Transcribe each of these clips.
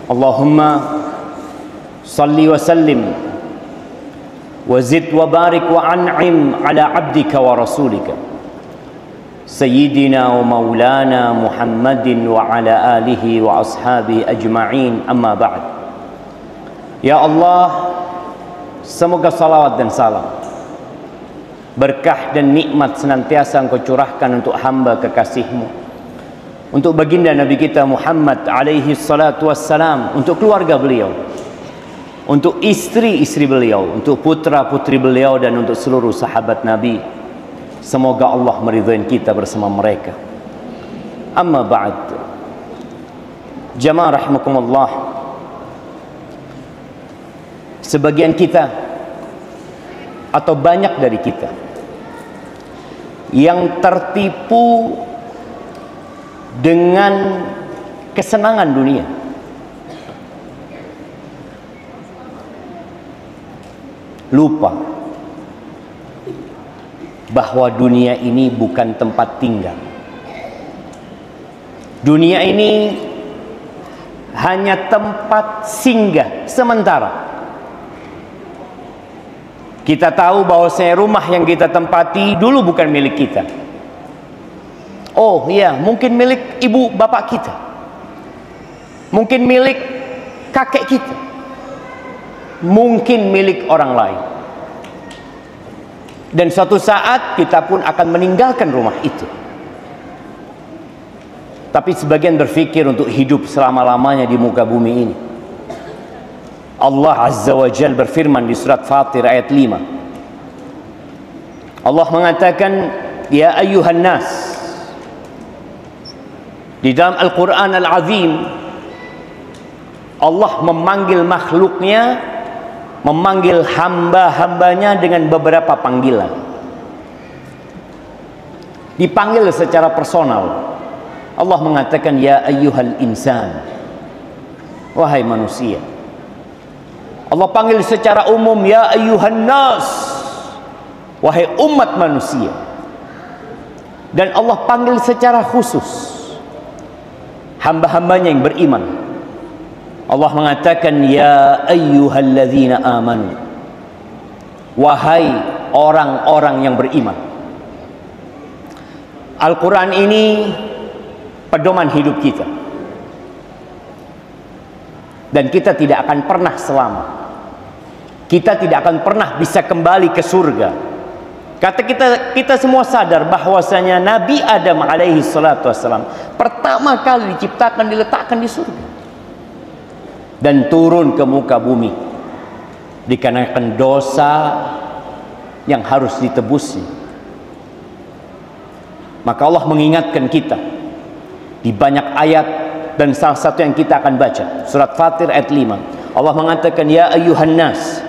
Allahumma salli wa sallim wa zid wa barik wa an'im ala abdika wa rasulika Sayyidina wa maulana Muhammadin wa ala alihi wa ashabi ajma'in, amma ba'd. Ya Allah, semoga salawat dan salam, berkah dan nikmat senantiasa Engkau curahkan untuk hamba kekasih-Mu, untuk baginda Nabi kita Muhammad alaihi salatu wassalam, untuk keluarga beliau, untuk istri-istri beliau, untuk putra-putri beliau, dan untuk seluruh sahabat Nabi. Semoga Allah meridhai kita bersama mereka. Amma ba'd. Jamaah rahimakumullah, sebagian kita atau banyak dari kita yang tertipu dengan kesenangan dunia. Lupa bahwa dunia ini bukan tempat tinggal. Dunia ini hanya tempat singgah sementara. Kita tahu bahwasanya rumah yang kita tempati dulu bukan milik kita. Oh iya, mungkin milik ibu bapak kita, mungkin milik kakek kita, mungkin milik orang lain. Dan suatu saat kita pun akan meninggalkan rumah itu. Tapi sebagian berpikir untuk hidup selama-lamanya di muka bumi ini. Allah Azza wa Jalla berfirman di surat Fatir ayat 5. Allah mengatakan, ya ayyuhan nas. Di dalam Al-Quran Al-Azim, Allah memanggil makhluknya, memanggil hamba-hambanya dengan beberapa panggilan. Dipanggil secara personal. Allah mengatakan, ya ayyuhal insan, wahai manusia. Allah panggil secara umum, ya ayyuhan nas, wahai umat manusia. Dan Allah panggil secara khusus hamba-hambanya yang beriman. Allah mengatakan, ya ayyuhalladzina amanu, wahai orang-orang yang beriman. Al-Quran ini pedoman hidup kita, dan kita tidak akan pernah selamat. Kita tidak akan pernah bisa kembali ke surga. Kata kita semua sadar bahwasanya Nabi Adam alaihi salatu wassalam pertama kali diciptakan, diletakkan di surga dan turun ke muka bumi dikarenakan dosa yang harus ditebusnya. Maka Allah mengingatkan kita di banyak ayat, dan salah satu yang kita akan baca surat Fatir ayat 5. Allah mengatakan, ya ayyuhan nas,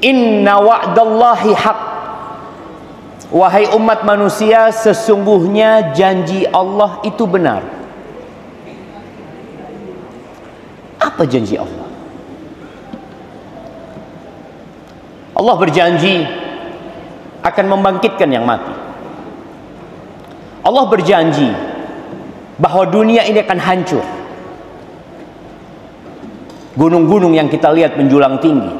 inna wa'dallahi haq, wahai umat manusia, sesungguhnya janji Allah itu benar. Apa janji Allah? Allah berjanji akan membangkitkan yang mati. Allah berjanji bahwa dunia ini akan hancur. Gunung-gunung yang kita lihat menjulang tinggi,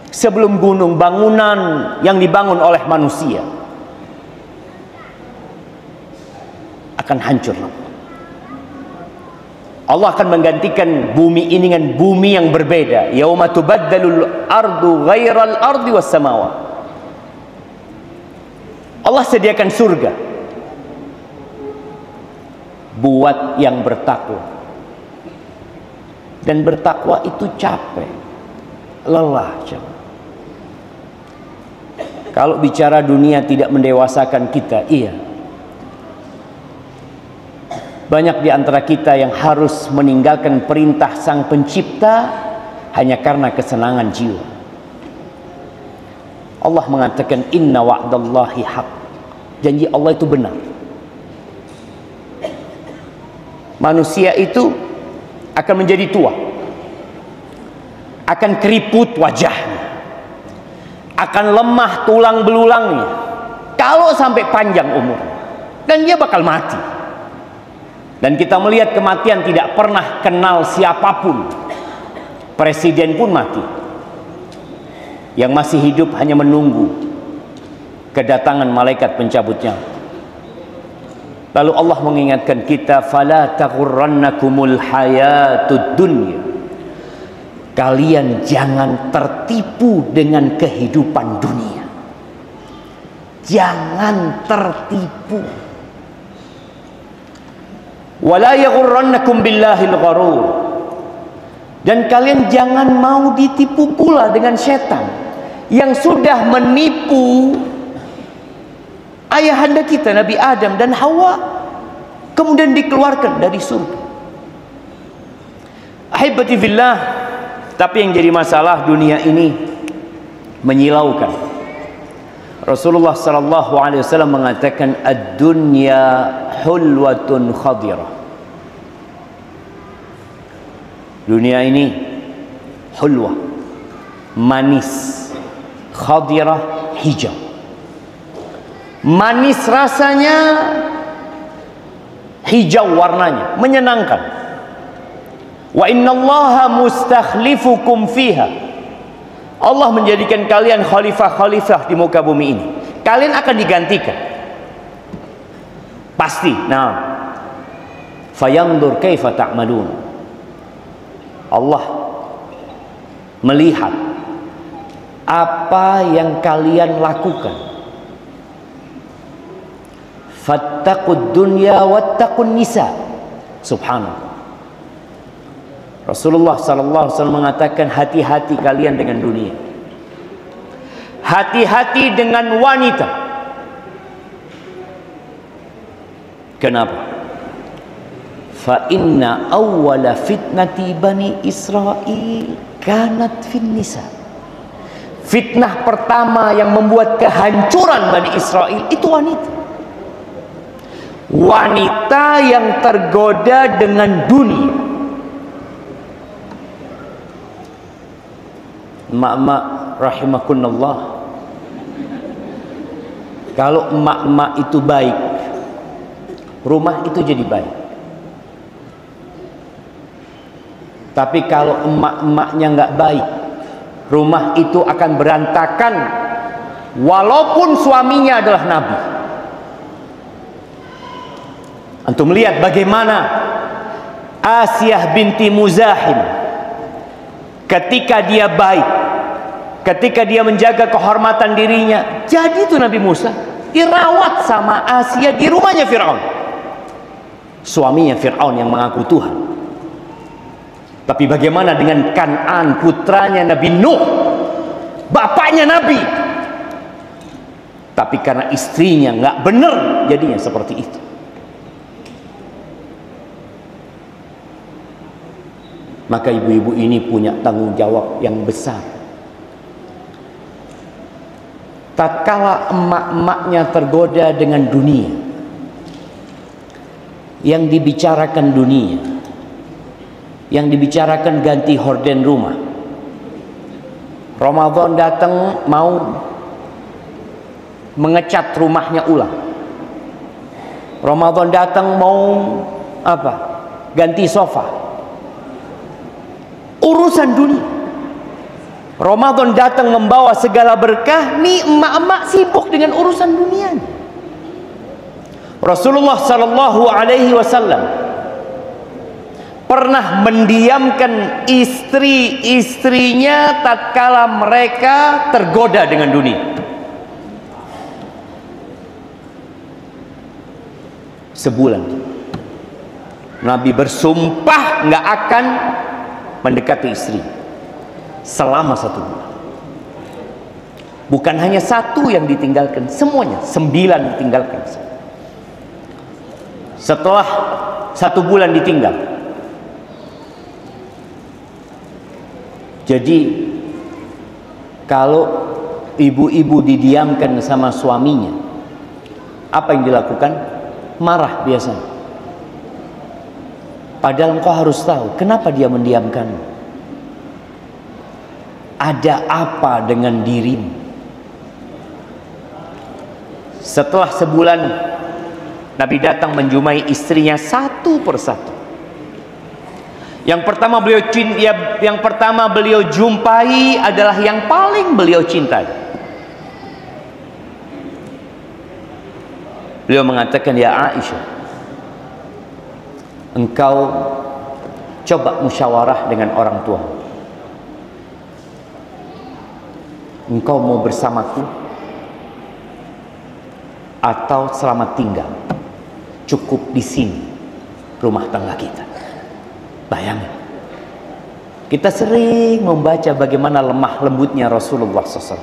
sebelum gunung, bangunan yang dibangun oleh manusia akan hancur. Allah akan menggantikan bumi ini dengan bumi yang berbeda. Yauma tubaddalul ardu ghairal ardi was samawat. Allah sediakan surga buat yang bertakwa. Dan bertakwa itu capek, lelah. Kalau bicara dunia tidak mendewasakan kita, iya. Banyak di antara kita yang harus meninggalkan perintah Sang Pencipta hanya karena kesenangan jiwa. Allah mengatakan, inna wa'dallahi haq, janji Allah itu benar. Manusia itu akan menjadi tua, akan keriput wajahnya, akan lemah tulang belulangnya kalau sampai panjang umur, dan dia bakal mati. Dan kita melihat kematian tidak pernah kenal siapapun. Presiden pun mati. Yang masih hidup hanya menunggu kedatangan malaikat pencabut nyawa. Lalu Allah mengingatkan kita, fala taghurrannakumul hayatud dunya. Kalian jangan tertipu dengan kehidupan dunia. Jangan tertipu. Wala yaghurrannakum billahil gharur. Dan kalian jangan mau ditipu pula dengan setan yang sudah menipu ayahanda kita Nabi Adam dan Hawa, kemudian dikeluarkan dari surga. Ahibati fillah, tapi yang jadi masalah dunia ini menyilaukan. Rasulullah sallallahu alaihi wasallam mengatakan ad-dunya hulwatun khadirah. Dunia ini hulwa, manis, khadirah, hijau. Manis rasanya, hijau warnanya, menyenangkan. Wa innallaha mustakhlifukum fiha. Allah menjadikan kalian khalifah-khalifah di muka bumi ini. Kalian akan digantikan. Pasti. Nah, fayandur kaifa ta'malun. Allah melihat apa yang kalian lakukan. Fattaqud dunya wattaqun nisa. Subhanallah. Rasulullah sallallahu alaihi wasallam mengatakan, hati-hati kalian dengan dunia. Hati-hati dengan wanita. Kenapa? Fa inna awwala fitnati bani Israil kanat fin nisa. Fitnah pertama yang membuat kehancuran Bani Israel itu wanita. Wanita yang tergoda dengan dunia. Emak-emak rahimakumullah, kalau emak-emak itu baik, rumah itu jadi baik. Tapi kalau emak-emaknya nggak baik, rumah itu akan berantakan walaupun suaminya adalah nabi. Antum lihat bagaimana Asiyah binti Muzahim, ketika dia baik, ketika dia menjaga kehormatan dirinya, jadi itu Nabi Musa dirawat sama Asiyah di rumahnya Fir'aun, suaminya Fir'aun yang mengaku Tuhan. Tapi bagaimana dengan Kan'an, putranya Nabi Nuh, bapaknya Nabi? Tapi karena istrinya nggak benar, jadinya seperti itu. Maka ibu-ibu ini punya tanggung jawab yang besar. Tatkala emak-emaknya tergoda dengan dunia, yang dibicarakan dunia, yang dibicarakan ganti horden rumah. Ramadan datang mau mengecat rumahnya ulang. Ramadan datang mau apa? Ganti sofa. Urusan dunia. Ramadan datang membawa segala berkah, nih emak-emak sibuk dengan urusan dunia. Rasulullah sallallahu alaihi wasallam pernah mendiamkan istri-istrinya tatkala mereka tergoda dengan dunia. Sebulan Nabi bersumpah nggak akan mendekati istri selama 1 bulan. Bukan hanya 1 yang ditinggalkan, semuanya 9 ditinggalkan. Setelah 1 bulan ditinggal, jadi kalau ibu-ibu didiamkan sama suaminya, apa yang dilakukan? Marah biasanya. Padahal engkau harus tahu kenapa dia mendiamkan. Ada apa dengan dirimu? Setelah sebulan Nabi datang menjumpai istrinya satu persatu. Yang pertama beliau jumpai adalah yang paling beliau cintai. Beliau mengatakan, ya Aisyah, engkau coba musyawarah dengan orang tua. Engkau mau bersamaku atau selamat tinggal cukup di sini rumah tangga kita. Bayangin, kita sering membaca bagaimana lemah lembutnya Rasulullah SAW.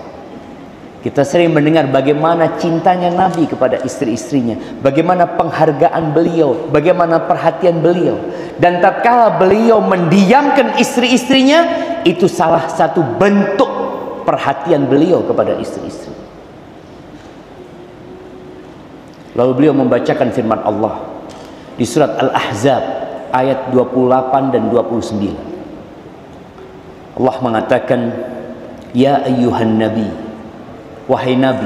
Kita sering mendengar bagaimana cintanya Nabi kepada istri-istrinya, bagaimana penghargaan beliau, bagaimana perhatian beliau. Dan tatkala beliau mendiamkan istri-istrinya, itu salah satu bentuk perhatian beliau kepada istri-istri. Lalu beliau membacakan firman Allah di surat Al-Ahzab ayat 28 dan 29. Allah mengatakan, ya ayyuhan nabi, wahai nabi,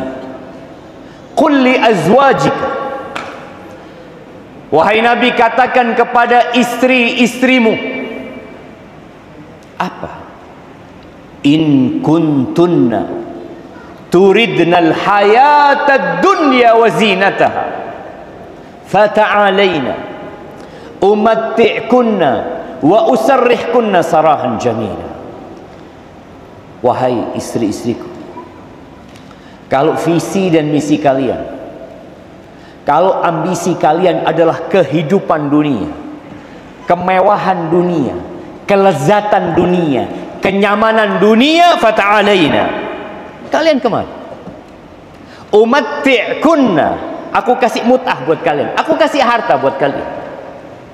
qul li azwajika, wahai nabi, katakan kepada istri-istrimu, apa? In kuntunna turidnal hayatad dunya wa zinataha fata'alaina umatti'kunna wa usarrihkunna sarahan jamila. Wahai istri-istriku, kalau visi dan misi kalian, kalau ambisi kalian adalah kehidupan dunia, kemewahan dunia, kelezatan dunia, kenyamanan dunia, fata'alaina, kalian kemana? Umatti'kunna, aku kasih mut'ah buat kalian, aku kasih harta buat kalian.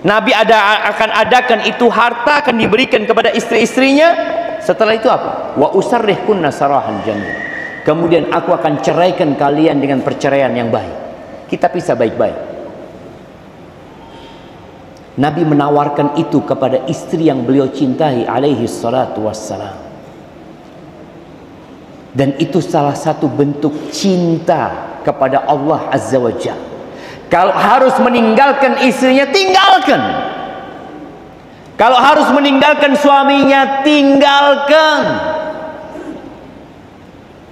Nabi akan adakan itu, harta akan diberikan kepada istri-istrinya. Setelah itu apa? Wa usarrihkunna sarahan jamil. Kemudian aku akan ceraikan kalian dengan perceraian yang baik. Kita pisah baik-baik. Nabi menawarkan itu kepada istri yang beliau cintai alaihi salatu wassalam. Dan itu salah satu bentuk cinta kepada Allah Azza wa Jalla. Kalau harus meninggalkan istrinya, tinggalkan. Kalau harus meninggalkan suaminya, tinggalkan.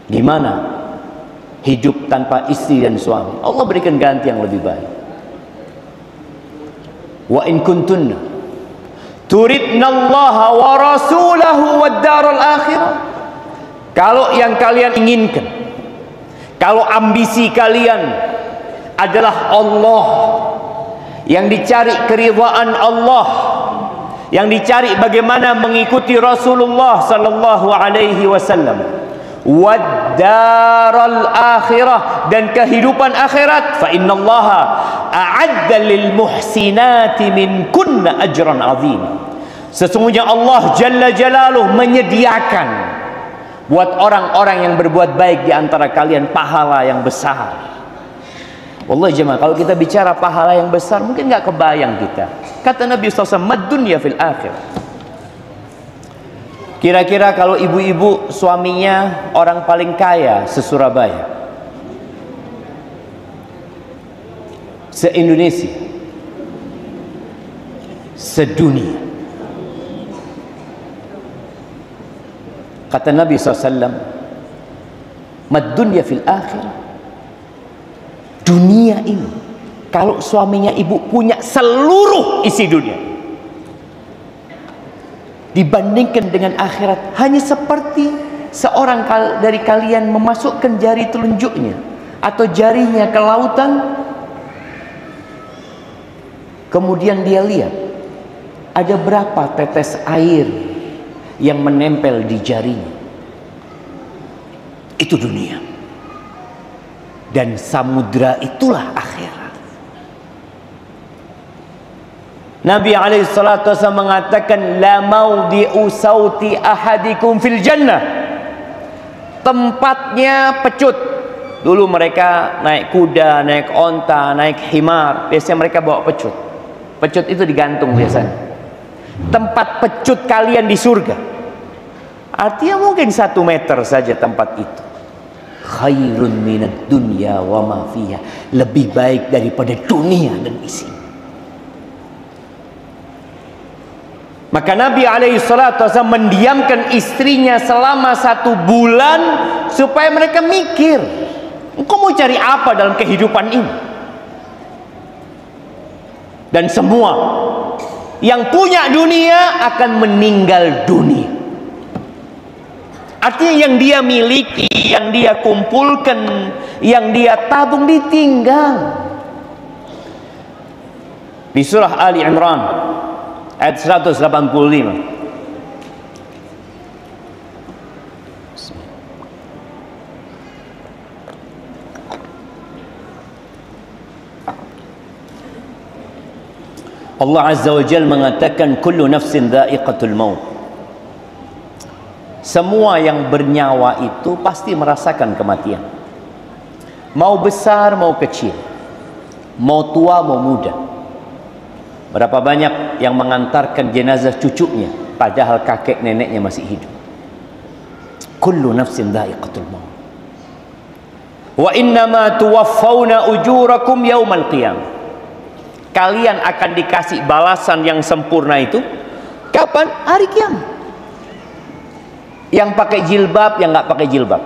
Gimana hidup tanpa istri dan suami? Allah berikan ganti yang lebih baik. Wa in kuntunna turidna Allah wa rasulahu wad daral akhirah. Kalau yang kalian inginkan, kalau ambisi kalian adalah Allah, yang dicari keridhaan Allah, yang dicari bagaimana mengikuti Rasulullah sallallahu alaihi wasallam, wad daral akhirah, dan kehidupan akhirat, fa innallaha a'adda lil muhsinati minkunna ajran azim. Sesungguhnya Allah jalla jalaluhu menyediakan buat orang-orang yang berbuat baik di antara kalian pahala yang besar. Wallahi jemaah, kalau kita bicara pahala yang besar mungkin nggak kebayang kita. Kata Nabi SAW, mad-dunya fil akhir. Kira-kira kalau ibu-ibu suaminya orang paling kaya se-Surabaya, se-Indonesia, sedunia, kata Nabi SAW, mad-dunya fil akhir. Dunia ini, kalau suaminya ibu punya seluruh isi dunia, dibandingkan dengan akhirat, hanya seperti seorang dari kalian memasukkan jari telunjuknya atau jarinya ke lautan, kemudian dia lihat ada berapa tetes air yang menempel di jarinya. Itu dunia. Dan samudra itulah akhirat. Nabi alaihissalatu wassalam mengatakan, la maudhi'u sauti ahadikum fil jannah, tempatnya pecut. Dulu mereka naik kuda, naik onta, naik himar, biasanya mereka bawa pecut. Pecut itu digantung biasanya. Tempat pecut kalian di surga, artinya mungkin 1 meter saja tempat itu. khairun minad dunya wa ma fiha, lebih baik daripada dunia dan isinya. Maka Nabi SAW mendiamkan istrinya selama 1 bulan supaya mereka mikir, engkau mau cari apa dalam kehidupan ini? Dan semua yang punya dunia akan meninggal dunia. Artinya yang dia miliki, yang dia kumpulkan, yang dia tabung ditinggal. Di surah Ali Imran ayat 185. Allah Azza wa Jalla mengatakan kullu nafsin dha'iqatul maut. Semua yang bernyawa itu pasti merasakan kematian. Mau besar mau kecil, mau tua mau muda. Berapa banyak yang mengantarkan jenazah cucunya padahal kakek neneknya masih hidup. Kullu nafsin dha'iqatul maut. Wa innama tuwaffawna ujurakum yaumal qiyamah. Kalian akan dikasih balasan yang sempurna itu kapan? Hari kiamat. Yang pakai jilbab, yang nggak pakai jilbab,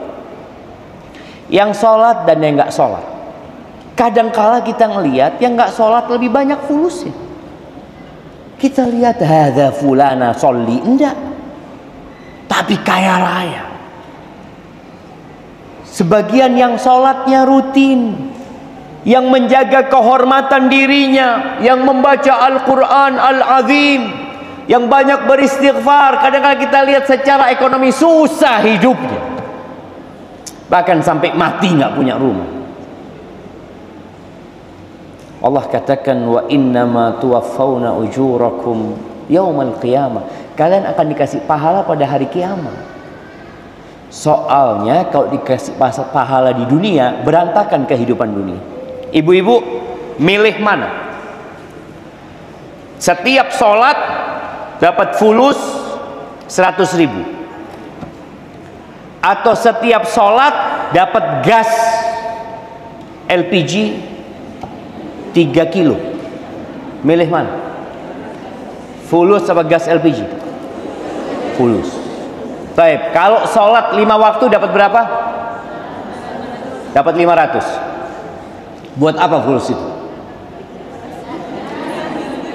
yang sholat dan yang nggak sholat. Kadangkala kita ngelihat yang nggak sholat lebih banyak fulusnya. Kita lihat hadza fulana sholli, enggak, tapi kaya raya. Sebagian yang sholatnya rutin, yang menjaga kehormatan dirinya, yang membaca Al-Quran Al-Azim, yang banyak beristighfar. Kadang-kadang kita lihat secara ekonomi susah hidupnya, bahkan sampai mati nggak punya rumah. Allah katakan wa innama tuwaffawna ujurakum yaumal qiyamah. Kalian akan dikasih pahala pada hari kiamat. Soalnya kalau dikasih pahala di dunia, berantakan kehidupan dunia. Ibu-ibu milih mana? Setiap sholat dapat fulus 100.000, atau setiap sholat dapat gas LPG 3 kilo. Milih mana? Fulus apa gas LPG? Fulus. Baik, kalau sholat 5 waktu dapat berapa? Dapat 500. Buat apa fulus itu?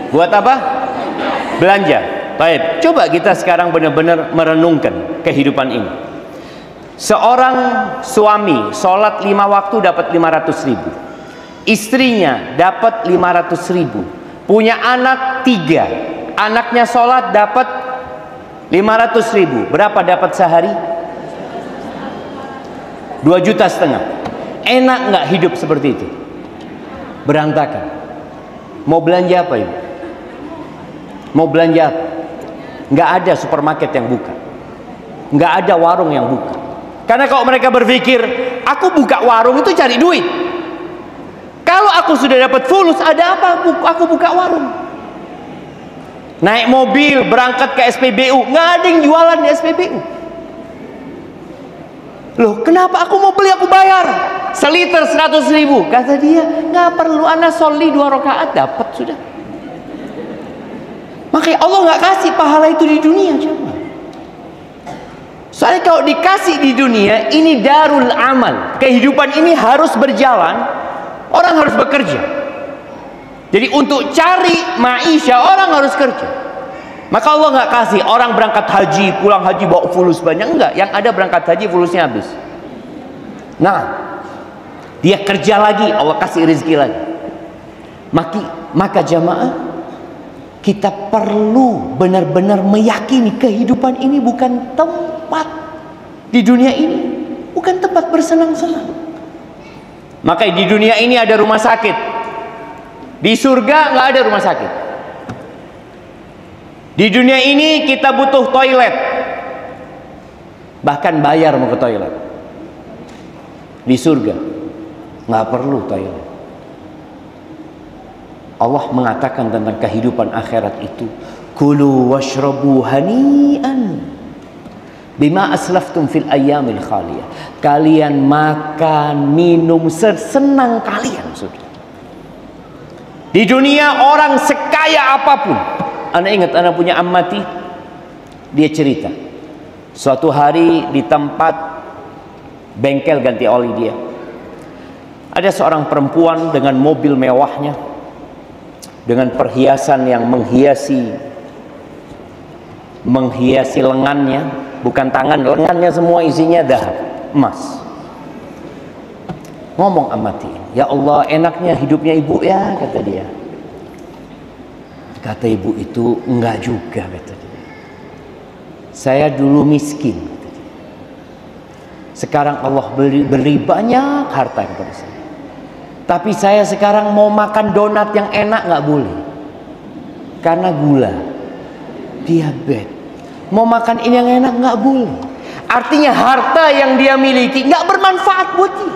Buat apa? Belanja. Baik, coba kita sekarang benar-benar merenungkan kehidupan ini. Seorang suami sholat 5 waktu dapat 500.000. Istrinya dapat 500.000. Punya anak 3. Anaknya sholat dapat 500.000. Berapa dapat sehari? 2,5 juta. Enak nggak hidup seperti itu? Berantakan. Mau belanja apa ibu? Mau belanja apa? Nggak ada supermarket yang buka, nggak ada warung yang buka. Karena kalau mereka berpikir aku buka warung itu cari duit, kalau aku sudah dapat fulus ada apa aku buka warung? Naik mobil berangkat ke SPBU, nggak ada yang jualan di SPBU. Loh, kenapa aku mau beli aku bayar? Seliter 100.000. Kata dia, nggak perlu, ana sholli 2 rakaat dapat sudah. Makanya Allah nggak kasih pahala itu di dunia, coba. Soalnya kalau dikasih di dunia, ini darul amal. Kehidupan ini harus berjalan, orang harus bekerja. Jadi untuk cari maisha orang harus kerja. Maka Allah nggak kasih orang berangkat haji, pulang haji bawa fulus banyak, enggak. Yang ada berangkat haji fulusnya habis. Nah, dia kerja lagi, Allah kasih rezeki lagi. Maka jamaah, kita perlu benar-benar meyakini kehidupan ini bukan tempat di dunia ini, bukan tempat bersenang-senang. Maka di dunia ini ada rumah sakit, di surga nggak ada rumah sakit. Di dunia ini kita butuh toilet, bahkan bayar mau ke toilet. Di surga nggak perlu toilet. Allah mengatakan tentang kehidupan akhirat itu, kulu washrabu hani'an Bima aslaftum fil ayyamil khaliyah. Kalian makan, minum sesenang kalian sudah. Di dunia orang sekaya apapun. Anak ingat, anak punya amati. Dia cerita. Suatu hari di tempat bengkel ganti oli dia, ada seorang perempuan dengan mobil mewahnya, dengan perhiasan yang menghiasi lengannya, bukan tangan, lengannya semua isinya dahab, emas. Ngomong amati, ya Allah enaknya hidupnya ibu ya, kata dia. Kata ibu itu, enggak juga, kata dia. Saya dulu miskin, kata dia. Sekarang Allah beri banyak harta kepada saya. Tapi saya sekarang mau makan donat yang enak nggak boleh, karena gula, diabetes. Mau makan ini yang enak nggak boleh. Artinya harta yang dia miliki nggak bermanfaat buat dia.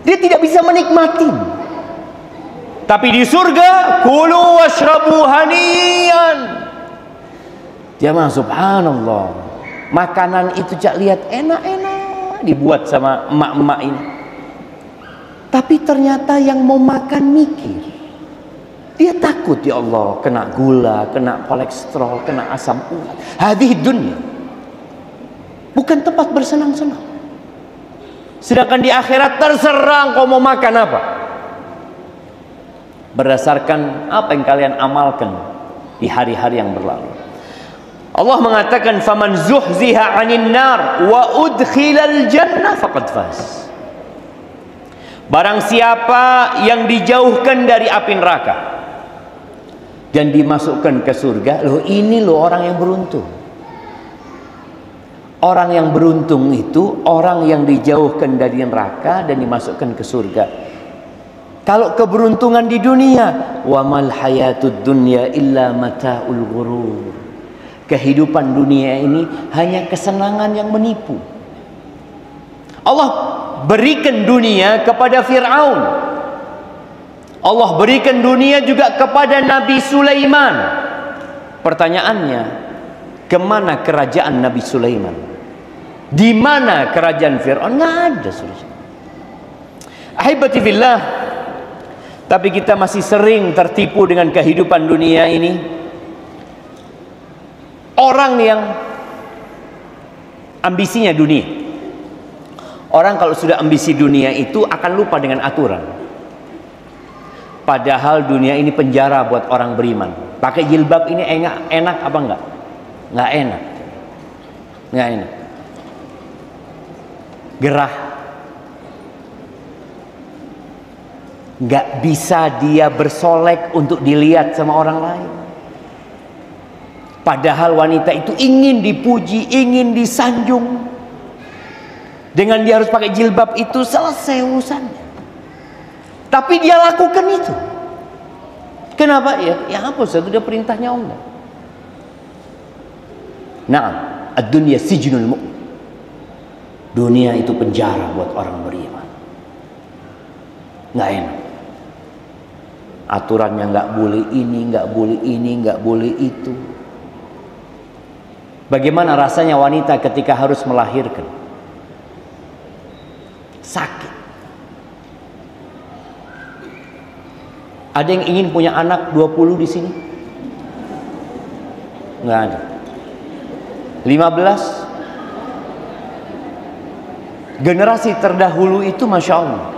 Dia tidak bisa menikmati. Tapi di surga, kulu washrabu hanian. Dia mah subhanallah, makanan itu cak lihat enak-enak dibuat sama emak-emak ini. Tapi ternyata yang mau makan mikir. Dia takut, ya Allah, kena gula, kena kolesterol, kena asam urat. Hadhihi dunya bukan tempat bersenang-senang. Sedangkan di akhirat terserah kau mau makan apa. Berdasarkan apa yang kalian amalkan di hari-hari yang berlalu. Allah mengatakan, faman zuhziha 'anil nar wa udkhilal jannah faqad faz. Barang siapa yang dijauhkan dari api neraka dan dimasukkan ke surga, loh ini loh orang yang beruntung. Orang yang beruntung itu orang yang dijauhkan dari neraka dan dimasukkan ke surga. Kalau keberuntungan di dunia, wa mal hayatud dunya illa mata'ul ghurur. Kehidupan dunia ini hanya kesenangan yang menipu. Allah berikan dunia kepada Fir'aun. Allah berikan dunia juga kepada Nabi Sulaiman. Pertanyaannya, kemana kerajaan Nabi Sulaiman? Di mana kerajaan Fir'aun? Nggak ada, saudara. Ahibati fillah. Tapi kita masih sering tertipu dengan kehidupan dunia ini. Orang yang ambisinya dunia. Orang kalau sudah ambisi dunia itu akan lupa dengan aturan. Padahal dunia ini penjara buat orang beriman. Pakai jilbab ini enak apa enggak? Enggak enak. Enggak enak. Gerah. Enggak bisa dia bersolek untuk dilihat sama orang lain. Padahal wanita itu ingin dipuji, ingin disanjung. Dengan dia harus pakai jilbab itu selesai urusannya. Tapi dia lakukan itu. Kenapa? Ya apa? Itu udah perintahnya Allah. Naam, ad-dunya sijnul mu'min. Dunia itu penjara buat orang beriman. Nggak enak. Aturannya nggak boleh ini, nggak boleh ini, nggak boleh itu. Bagaimana rasanya wanita ketika harus melahirkan? Sakit. Ada yang ingin punya anak 20 di sini? Nggak ada. 15? Generasi terdahulu itu Masya Allah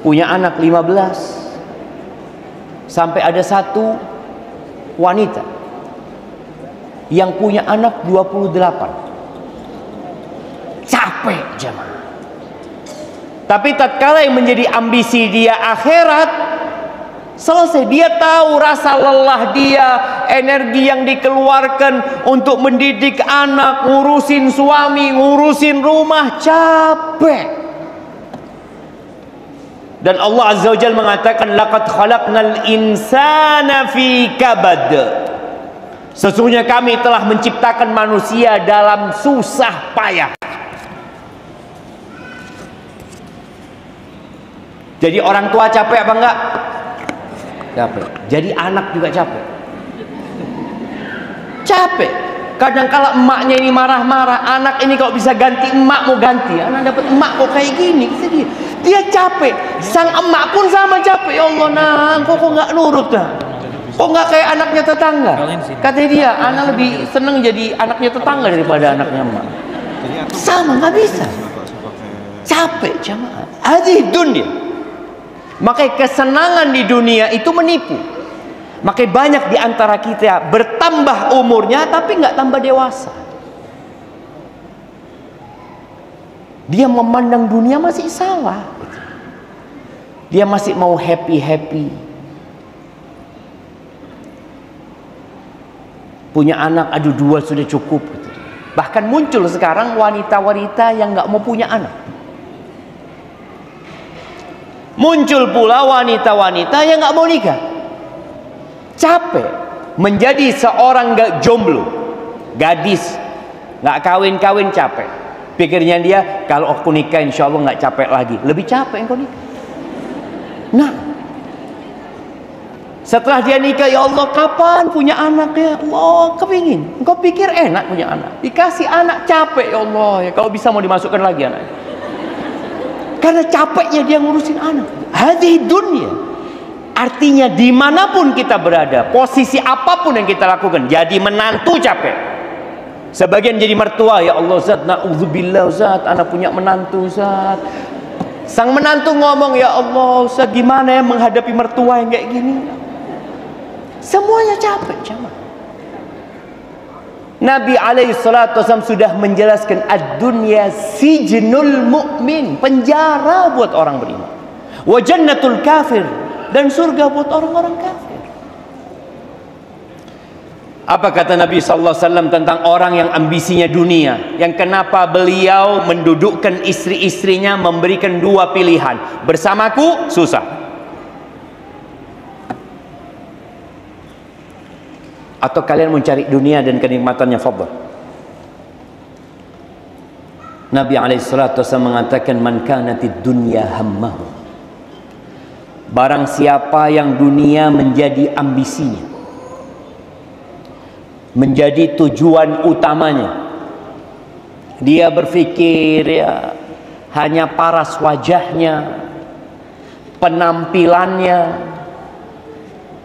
punya anak 15. Sampai ada satu wanita yang punya anak 28. Capek jemaah. Tapi tatkala yang menjadi ambisi dia akhirat, selesai. Dia tahu rasa lelah dia, energi yang dikeluarkan untuk mendidik anak, ngurusin suami, ngurusin rumah, capek. Dan Allah Azza wa Jalla mengatakan, laqad khalaqnal insana fi kabad. Sesungguhnya kami telah menciptakan manusia dalam susah payah. Jadi orang tua capek apa enggak? Capek. Jadi anak juga capek. Capek. Kadang kala emaknya ini marah-marah, anak ini kalau bisa ganti emak mau ganti, anak dapat emak kok kayak gini. Dia capek. Sang emak pun sama capek. Ya Allah, nah, kok nggak nurut dah? Kok nggak kayak anaknya tetangga? Katanya dia, anak lebih seneng jadi anaknya tetangga daripada anaknya emak. Sama, nggak bisa. Capek jamaah. Hadhihi dunia. Makanya kesenangan di dunia itu menipu. Makanya banyak di antara kita bertambah umurnya tapi nggak tambah dewasa. Dia memandang dunia masih salah. Dia masih mau happy-happy. Punya anak, aduh 2 sudah cukup. Bahkan muncul sekarang wanita-wanita yang nggak mau punya anak. Muncul pula wanita-wanita yang nggak mau nikah. Capek menjadi seorang jomblo, gadis nggak kawin-kawin, capek. Pikirnya dia, kalau aku nikah insya Allah nggak capek lagi. Lebih capek engkau nikah. Nah, setelah dia nikah, ya Allah kapan punya anak ya Allah, kepingin. Engkau pikir enak punya anak, dikasih anak capek, ya Allah ya, kalau bisa mau dimasukkan lagi anak. Karena capeknya dia ngurusin anak. Hadhihi dunia. Artinya dimanapun kita berada, posisi apapun yang kita lakukan, jadi menantu capek. Sebagian jadi mertua, ya Allah Zat, na'udzubillah Zat, anak punya menantu Zat. Sang menantu ngomong, ya Allah Zat, gimana ya menghadapi mertua yang kayak gini. Semuanya capek jamaah. Nabi SAW sudah menjelaskan ad-dunya sijnul mu'min, penjara buat orang beriman, wa jannatul kafir, dan surga buat orang-orang kafir. Apa kata Nabi SAW tentang orang yang ambisinya dunia, yang kenapa beliau mendudukkan istri-istrinya, memberikan 2 pilihan, bersamaku susah, atau kalian mencari dunia dan kenikmatannya, fadhal. Nabi SAW mengatakan, man kanatid dunya hammahu, barang siapa yang dunia menjadi ambisinya, menjadi tujuan utamanya, dia berpikir ya hanya paras wajahnya, penampilannya,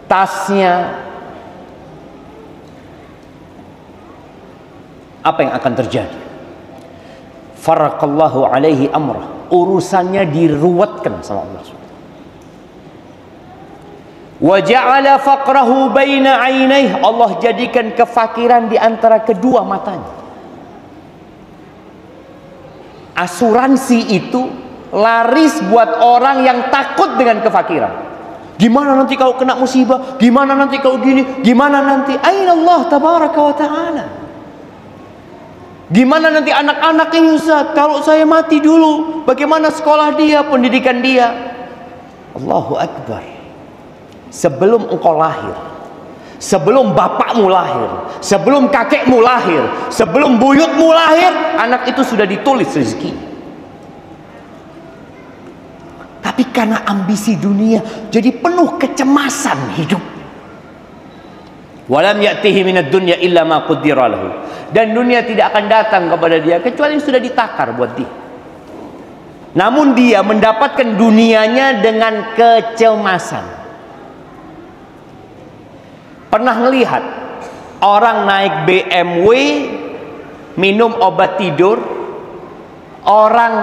tasnya, apa yang akan terjadi? Faraqallahu alaihi amrah, urusannya diruwetkan sama Allah. Wa ja'ala faqrahu baina 'ainaihi, Allah jadikan kefakiran di antara kedua matanya. Asuransi itu laris buat orang yang takut dengan kefakiran. Gimana nanti kalau kena musibah? Gimana nanti kalau gini? Gimana nanti? Aina Allah tabaraka wa ta'ala. Gimana nanti anak-anak ini Ustaz, kalau saya mati dulu, bagaimana sekolah dia, pendidikan dia? Allahu Akbar. Sebelum engkau lahir, sebelum bapakmu lahir, sebelum kakekmu lahir, sebelum buyutmu lahir, anak itu sudah ditulis rezeki. Tapi karena ambisi dunia, jadi penuh kecemasan hidup. Walam ya'tihi minad dunya illa ma qaddara lahu, dan dunia tidak akan datang kepada dia kecuali yang sudah ditakar buat dia. Namun dia mendapatkan dunianya dengan kecemasan. Pernah ngelihat orang naik BMW minum obat tidur, orang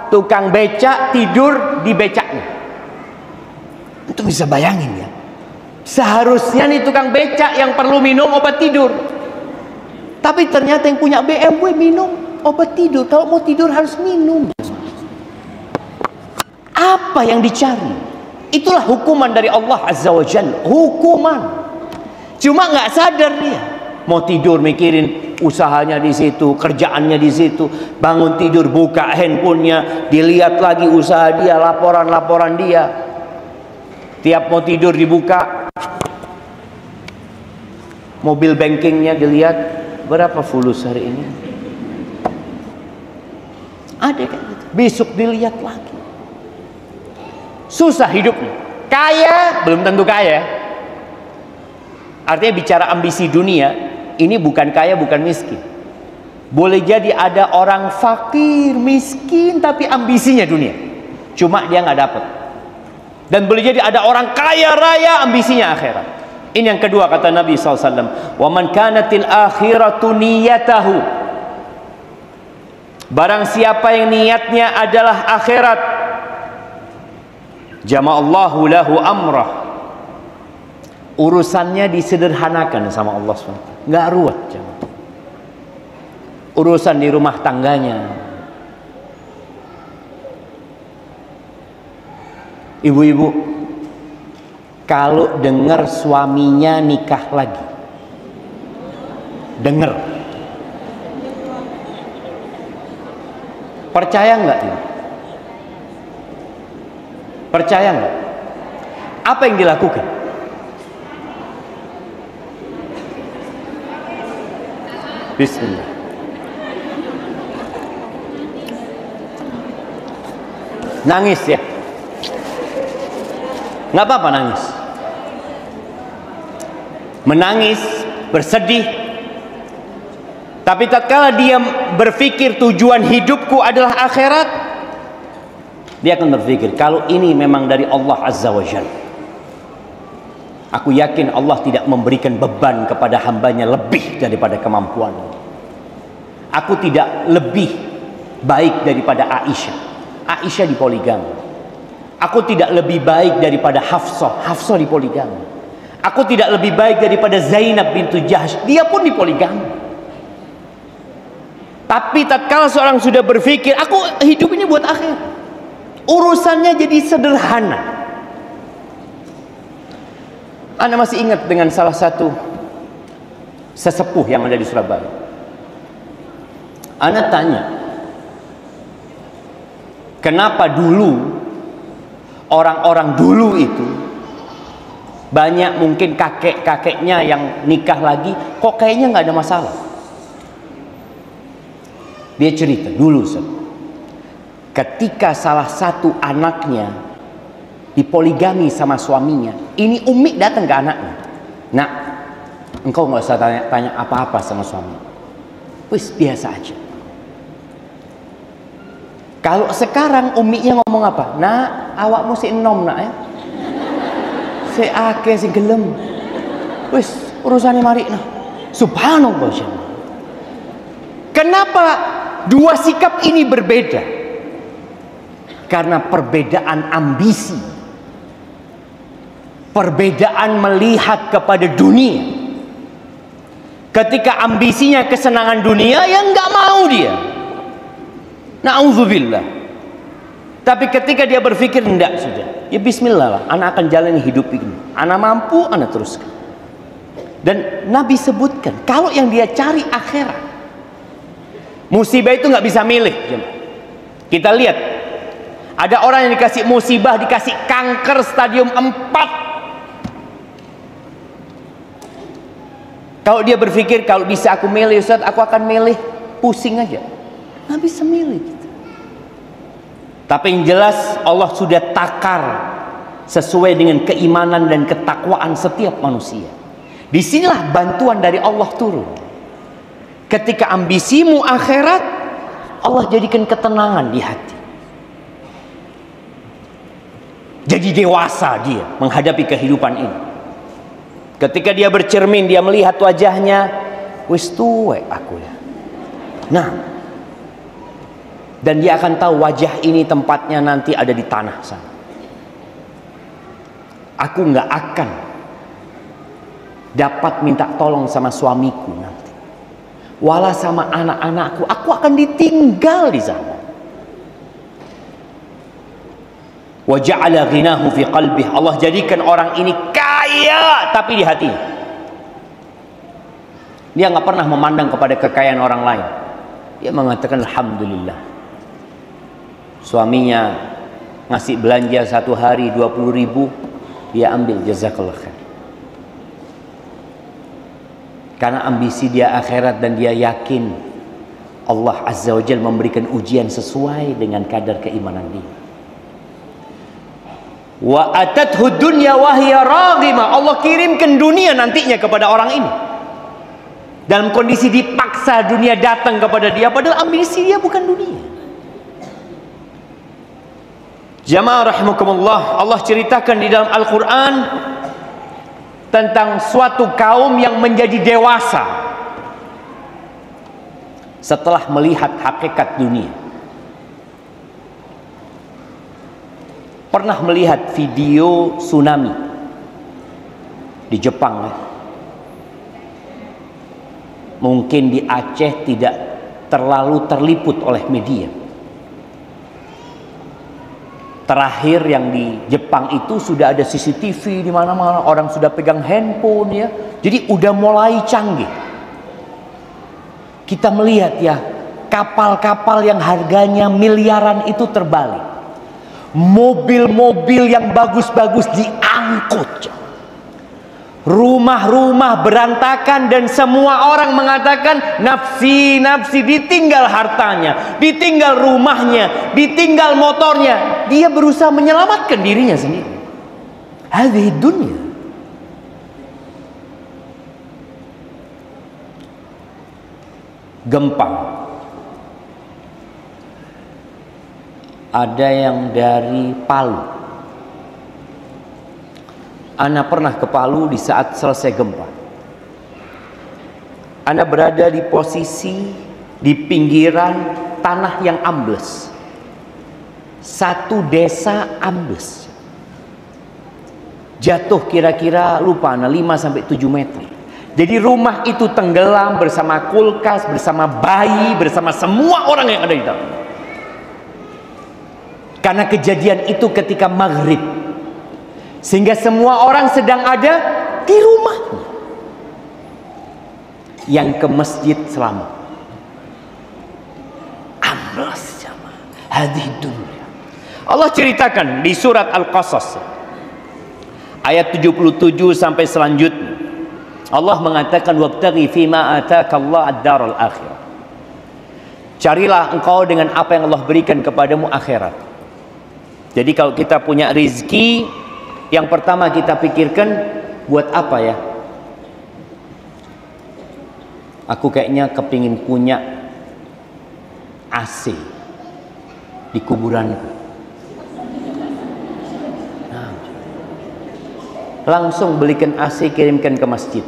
tukang becak tidur di becaknya? Itu bisa bayangin ya. Seharusnya nih tukang becak yang perlu minum obat tidur, tapi ternyata yang punya BMW minum obat tidur. Kalau mau tidur harus minum. Apa yang dicari? Itulah hukuman dari Allah Azza wa Jalla. Hukuman. Cuma nggak sadar dia, mau tidur mikirin usahanya di situ, kerjaannya di situ, bangun tidur buka handphonenya, dilihat lagi usaha dia, laporan-laporan dia. Tiap mau tidur dibuka, mobil bankingnya dilihat, berapa fulus hari ini? Ada kayak gitu. Besok dilihat lagi. Susah hidupnya. Kaya belum tentu kaya. Artinya bicara ambisi dunia, ini bukan kaya, bukan miskin. Boleh jadi ada orang fakir, miskin, tapi ambisinya dunia. Cuma dia nggak dapat. Dan boleh jadi ada orang kaya raya, ambisinya akhirat. Ini yang kedua kata Nabi SAW. Wa man kanatil akhiratu niyatahu. Barang siapa yang niatnya adalah akhirat, jama'allahu lahu amrah. Urusannya disederhanakan sama Allah SWT. Nggak ruwet. Urusan di rumah tangganya. Ibu-ibu, kalau dengar suaminya nikah lagi, dengar, percaya nggak? Percaya nggak? Apa yang dilakukan? Bismillah. Nangis ya? Nggak apa-apa nangis. Menangis, bersedih. Tapi tatkala dia berpikir tujuan hidupku adalah akhirat, dia akan berpikir, kalau ini memang dari Allah Azza wa Jalla, aku yakin Allah tidak memberikan beban kepada hambanya lebih daripada kemampuan. Aku tidak lebih baik daripada Aisyah. Aisyah dipoligami. Aku tidak lebih baik daripada Hafsah. Hafsah dipoligami. Aku tidak lebih baik daripada Zainab bintu Jahsh. Dia pun dipoligami. Tapi tatkala seorang sudah berpikir, aku hidup ini buat akhir, urusannya jadi sederhana. Anda masih ingat dengan salah satu sesepuh yang ada di Surabaya. Anda tanya, kenapa dulu orang-orang dulu itu banyak mungkin kakek-kakeknya yang nikah lagi, kok kayaknya nggak ada masalah? Dia cerita dulu, ketika salah satu anaknya dipoligami sama suaminya, ini umi datang ke anaknya, nak, engkau nggak usah tanya apa-apa sama suami, wis biasa aja. Kalau sekarang uminya ngomong apa? Nak, awakmu si enom nak ya, si ake si gelem, wis urusannya mari nah. Subhanallah. Kenapa dua sikap ini berbeda? Karena perbedaan ambisi, perbedaan melihat kepada dunia. Ketika ambisinya kesenangan dunia, ya nggak mau dia. Na'udzubillah. Tapi ketika dia berpikir, enggak, sudah, ya bismillah lah, anak akan jalani hidup ini, anak mampu, anak teruskan. Dan Nabi sebutkan, kalau yang dia cari akhirat, musibah itu nggak bisa milih. Kita lihat, ada orang yang dikasih musibah, dikasih kanker stadium 4. Kalau dia berpikir, kalau bisa aku milih Ustaz, aku akan milih pusing aja. Nggak bisa milih gitu. Tapi yang jelas Allah sudah takar sesuai dengan keimanan dan ketakwaan setiap manusia. Disinilah bantuan dari Allah turun. Ketika ambisimu akhirat, Allah jadikan ketenangan di hati. Jadi dewasa dia menghadapi kehidupan ini. Ketika dia bercermin, dia melihat wajahnya, wis tuwek aku ya. Nah, dan dia akan tahu wajah ini tempatnya nanti ada di tanah sana. Aku nggak akan dapat minta tolong sama suamiku nanti, wala sama anak-anakku, aku akan ditinggal di sana. Wa ja'ala ghinahu fi qalbih. Allah jadikan orang ini kaya tapi di hatinya. Dia nggak pernah memandang kepada kekayaan orang lain. Dia mengatakan alhamdulillah. Suaminya ngasih belanja satu hari 20.000, dia ambil, jazakallah khair. Karena ambisi dia akhirat dan dia yakin Allah Azza wa Jalla memberikan ujian sesuai dengan kadar keimanan dia. Wa atathu dunya wa hiya raghimah. Allah kirimkan dunia nantinya kepada orang ini dalam kondisi dipaksa dunia datang kepada dia, padahal ambisi dia bukan dunia. Jamaah rahimakumullah, Allah ceritakan di dalam Al-Quran tentang suatu kaum yang menjadi dewasa setelah melihat hakikat dunia. Pernah melihat video tsunami di Jepang, mungkin di Aceh tidak terlalu terliput oleh media. Terakhir yang di Jepang itu sudah ada CCTV di mana-mana, orang sudah pegang handphone ya. Jadi udah mulai canggih. Kita melihat ya, kapal-kapal yang harganya miliaran itu terbalik. Mobil-mobil yang bagus-bagus diangkut. Rumah-rumah berantakan dan semua orang mengatakan nafsi, nafsi, ditinggal hartanya, ditinggal rumahnya, ditinggal motornya. Dia berusaha menyelamatkan dirinya sendiri. Hadhihi dunya. Gempa. Ada yang dari Palu. Ana pernah ke Palu di saat selesai gempa. Ana berada di posisi di pinggiran tanah yang ambles. Satu desa ambles. Jatuh kira-kira lupa Ana 5-7 meter. Jadi rumah itu tenggelam bersama kulkas, bersama bayi, bersama semua orang yang ada di dalam. Karena kejadian itu ketika maghrib. Sehingga semua orang sedang ada di rumahnya. Yang ke masjid selamat. Ambles jamaah. Hadhihi dunya. Allah ceritakan di surat Al-Qasas ayat 77 sampai selanjutnya. Allah mengatakan wabtaghi fima ataakallahu ad-daral akhirah. Carilah engkau dengan apa yang Allah berikan kepadamu akhirat. Jadi kalau kita punya rizki, yang pertama kita pikirkan buat apa ya? Aku kayaknya kepingin punya AC di kuburanku. Nah, langsung belikan AC, kirimkan ke masjid.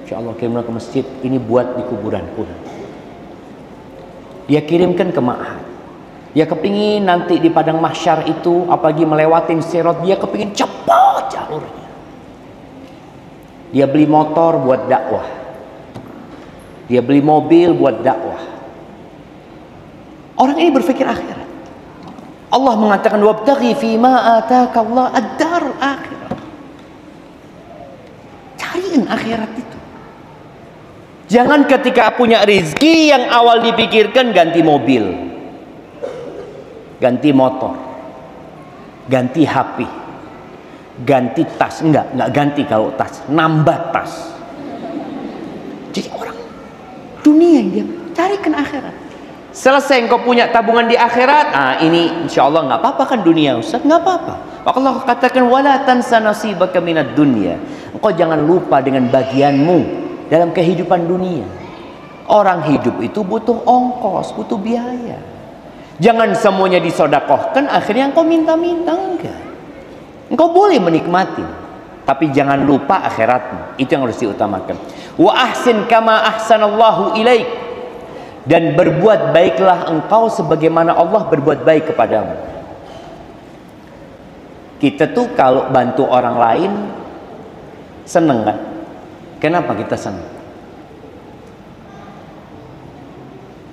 Insya Allah kirimkan ke masjid. Ini buat di kuburanku. Dia kirimkan ke ma'had. Dia kepingin nanti di padang mahsyar itu, apalagi melewatin sirat, dia kepingin cepat jalurnya. Dia beli motor buat dakwah. Dia beli mobil buat dakwah. Orang ini berpikir akhirat. Allah mengatakan wabtaghi fima ataakallahu ad-darul akhirah. Cariin akhirat itu. Jangan ketika punya rezeki yang awal dipikirkan ganti mobil, ganti motor, ganti HP, ganti tas. Enggak ganti kalau tas, nambah tas. Jadi orang dunia yang dia carikan akhirat. Selesai engkau punya tabungan di akhirat, ini insya Allah nggak apa-apa kan dunia Ustaz, nggak apa-apa. Maka Allah katakan wala tansa nasibaka minad dunya. Engkau jangan lupa dengan bagianmu dalam kehidupan dunia. Orang hidup itu butuh ongkos, butuh biaya. Jangan semuanya disodakohkan, akhirnya engkau minta-minta. Enggak. Engkau boleh menikmati, tapi jangan lupa akhiratmu. Itu yang harus diutamakan. Wa ahsin kama ahsanallahu ilaik. Dan berbuat baiklah engkau sebagaimana Allah berbuat baik kepadamu. Kita tuh kalau bantu orang lain seneng kan? Kenapa kita senang?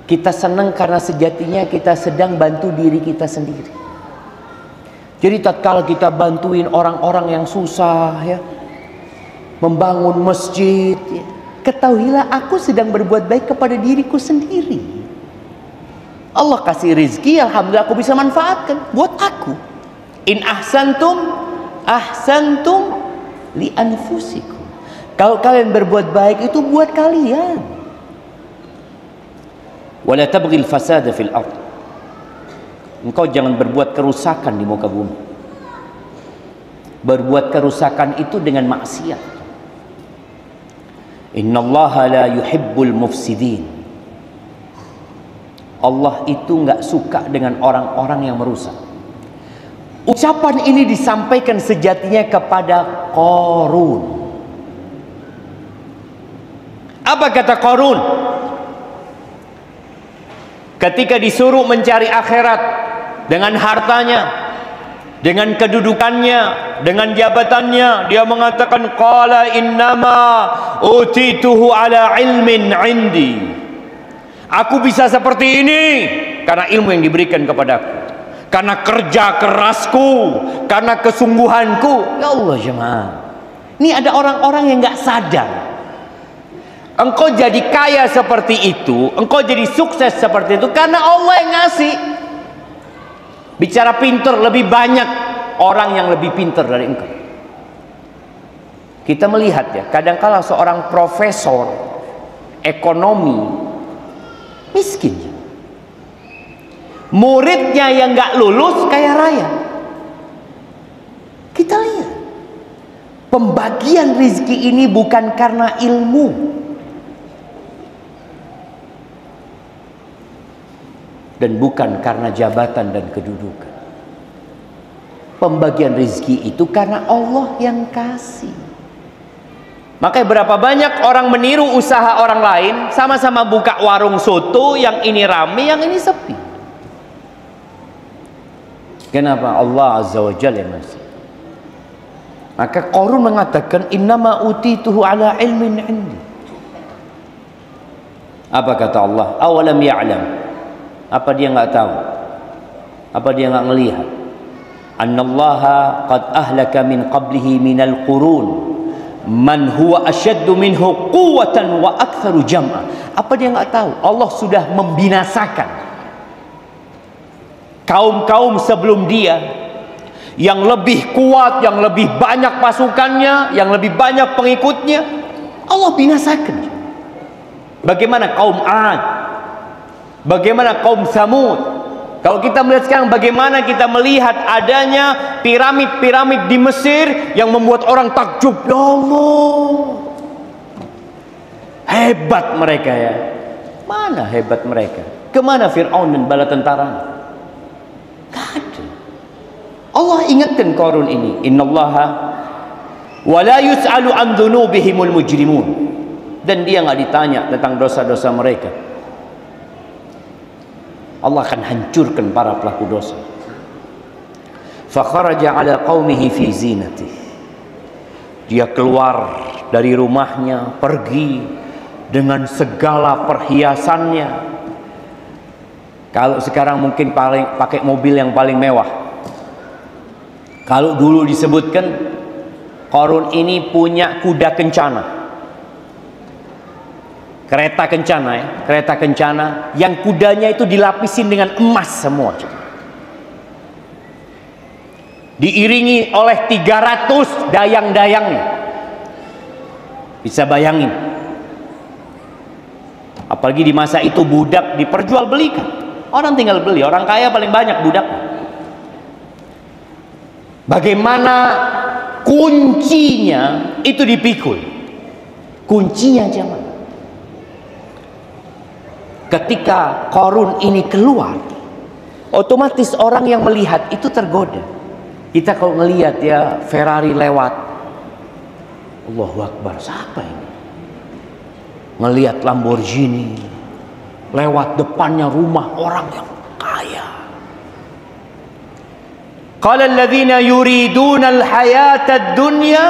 Kita senang karena sejatinya kita sedang bantu diri kita sendiri. Jadi tatkala kita bantuin orang-orang yang susah ya, membangun masjid ya, ketahuilah aku sedang berbuat baik kepada diriku sendiri. Allah kasih rizki, alhamdulillah aku bisa manfaatkan buat aku. In ahsantum ahsantum li anfusikum. Kalau kalian berbuat baik itu buat kalian. Wala tabghil fasada fil ard. Engkau jangan berbuat kerusakan di muka bumi. Berbuat kerusakan itu dengan maksiat. Innallaha la yuhibbul mufsidin. Allah itu nggak suka dengan orang-orang yang merusak. Ucapan ini disampaikan sejatinya kepada Qarun. Apa kata Qarun? Ketika disuruh mencari akhirat dengan hartanya, dengan kedudukannya, dengan jabatannya, dia mengatakan qala innama utituhu ala ilmin indi. Aku bisa seperti ini karena ilmu yang diberikan kepadaku, karena kerja kerasku, karena kesungguhanku. Ya Allah jemaah, ini ada orang-orang yang nggak sadar. Engkau jadi kaya seperti itu, engkau jadi sukses seperti itu karena Allah yang ngasih. Bicara pintar, lebih banyak orang yang lebih pintar dari engkau. Kita melihat ya, kadangkala seorang profesor ekonomi miskin, muridnya yang nggak lulus kaya raya. Kita lihat, pembagian rizki ini bukan karena ilmu dan bukan karena jabatan dan kedudukan. Pembagian rizki itu karena Allah yang kasih. Makanya berapa banyak orang meniru usaha orang lain, sama-sama buka warung soto, yang ini rame, yang ini sepi. Kenapa? Allah Azza wa Jalla yang ngasih. Maka Qarun mengatakan innama utituhu ala ilmin indi. Apa kata Allah? Awalam ya'lam. Apa dia nggak tahu? Apa dia nggak melihat? Annallaha qad ahlaka min qablihi minal qurun man huwa asyaddu minhu quwwatan wa aktsaru jam'a. Apa dia nggak tahu? Allah sudah membinasakan kaum-kaum sebelum dia yang lebih kuat, yang lebih banyak pasukannya, yang lebih banyak pengikutnya. Allah binasakan. Bagaimana kaum 'Ad? Bagaimana kaum Samud? Kalau kita melihat sekarang, bagaimana kita melihat adanya piramid-piramid di Mesir yang membuat orang takjub. Ya Allah, hebat mereka ya. Mana hebat mereka? Kemana Fir'aun dan bala tentaranya? Gak ada. Allah ingatkan Qarun ini, innallaha wa la yus'alu an dzunubihimul mujrimun. Dan dia nggak ditanya tentang dosa-dosa mereka. Allah akan hancurkan para pelaku dosa. Fa kharaja ala qaumihi fi zinatih. Dia keluar dari rumahnya, pergi dengan segala perhiasannya. Kalau sekarang mungkin pakai mobil yang paling mewah. Kalau dulu disebutkan Qarun ini punya kuda kencana. Kereta kencana ya, kereta kencana yang kudanya itu dilapisin dengan emas semua. Diiringi oleh 300 dayang-dayangnya. Bisa bayangin. Apalagi di masa itu budak diperjualbelikan. Orang tinggal beli, orang kaya paling banyak budak. Bagaimana kuncinya itu dipikul. Kuncinya zaman. Ketika Qarun ini keluar, otomatis orang yang melihat itu tergoda. Kita kalau melihat ya Ferrari lewat, Allahu Akbar, siapa ini? Melihat Lamborghini lewat depannya rumah orang yang kaya. Qala alladhina yuriduna al-hayata ad-dunya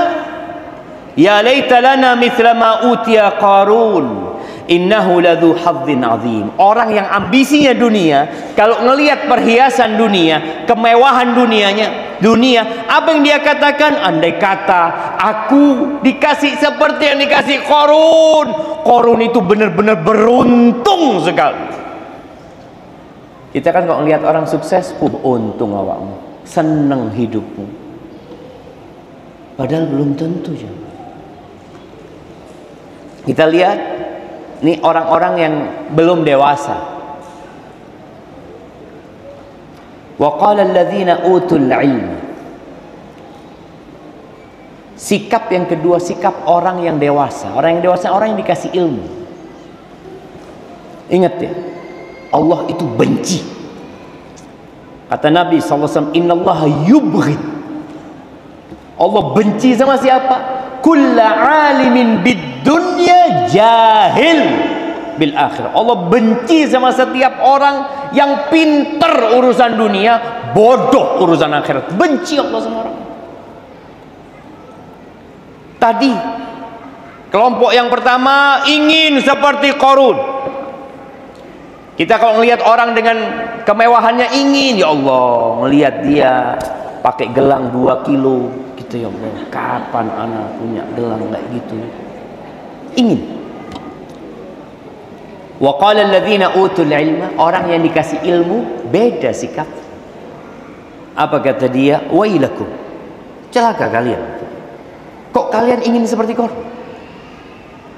ya laita lana mithla ma utiya Qarun. Innahu ladzu hadzin azim. Orang yang ambisinya dunia, kalau ngelihat perhiasan dunia, kemewahan dunia, apa yang dia katakan? Andai kata aku dikasih seperti yang dikasih Qarun. Qarun itu benar-benar beruntung sekali. Kita kan kalau ngelihat orang sukses, untung awakmu, seneng hidupmu. Padahal belum tentu ya. Kita lihat ini orang-orang yang belum dewasa. Wa qala alladhina utul ilm. Sikap yang kedua, sikap orang yang dewasa. Orang yang dewasa, orang yang dikasih ilmu. Ingat ya, Allah itu benci. Kata Nabi SAW, Innallaha yubghid. Allah benci sama siapa? Kulla alimin bid dunya jahil bil akhirah. Allah benci sama setiap orang yang pinter urusan dunia, bodoh urusan akhirat. Benci Allah sama orang. Tadi kelompok yang pertama ingin seperti Qarun. Kita kalau melihat orang dengan kemewahannya ingin, ya Allah, melihat dia pakai gelang 2 kilo gitu, ya Allah, kapan anak punya gelang kayak gitu. Ingin. Wa qala alladziina utul ilma, orang yang dikasih ilmu beda sikap. Apa kata dia? Wailakum, celaka kalian. Kok kalian ingin seperti Qarun?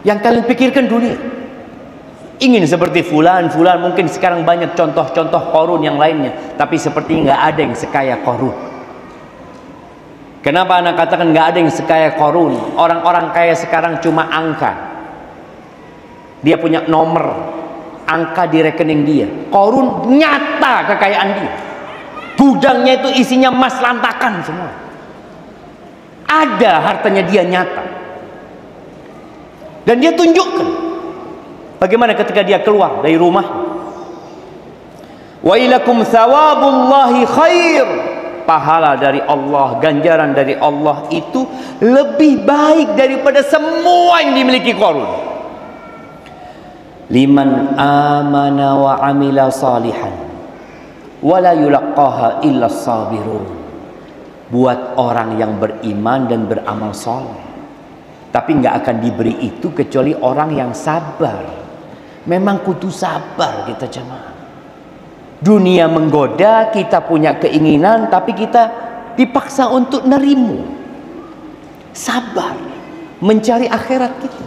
Yang kalian pikirkan dunia. Ingin seperti fulan, mungkin sekarang banyak contoh-contoh Qarun yang lainnya, tapi seperti nggak ada yang sekaya Qarun. Kenapa anak katakan nggak ada yang sekaya Qarun? Orang-orang kaya sekarang cuma angka. Dia punya nomor, angka di rekening dia. Qarun nyata kekayaan dia. Gudangnya itu isinya emas lantakan semua. Ada hartanya dia nyata. Dan dia tunjukkan bagaimana ketika dia keluar dari rumah. Wa ilakum thawabullahi khair. Pahala dari Allah, ganjaran dari Allah itu lebih baik daripada semua yang dimiliki Qarun. Liman amana wa amila salihan wala yulaqqaha illa sabirun. Buat orang yang beriman dan beramal saleh, tapi nggak akan diberi itu kecuali orang yang sabar. Memang kudu sabar kita jemaah. Dunia menggoda, kita punya keinginan, tapi kita dipaksa untuk nerimu. Sabar, mencari akhirat kita.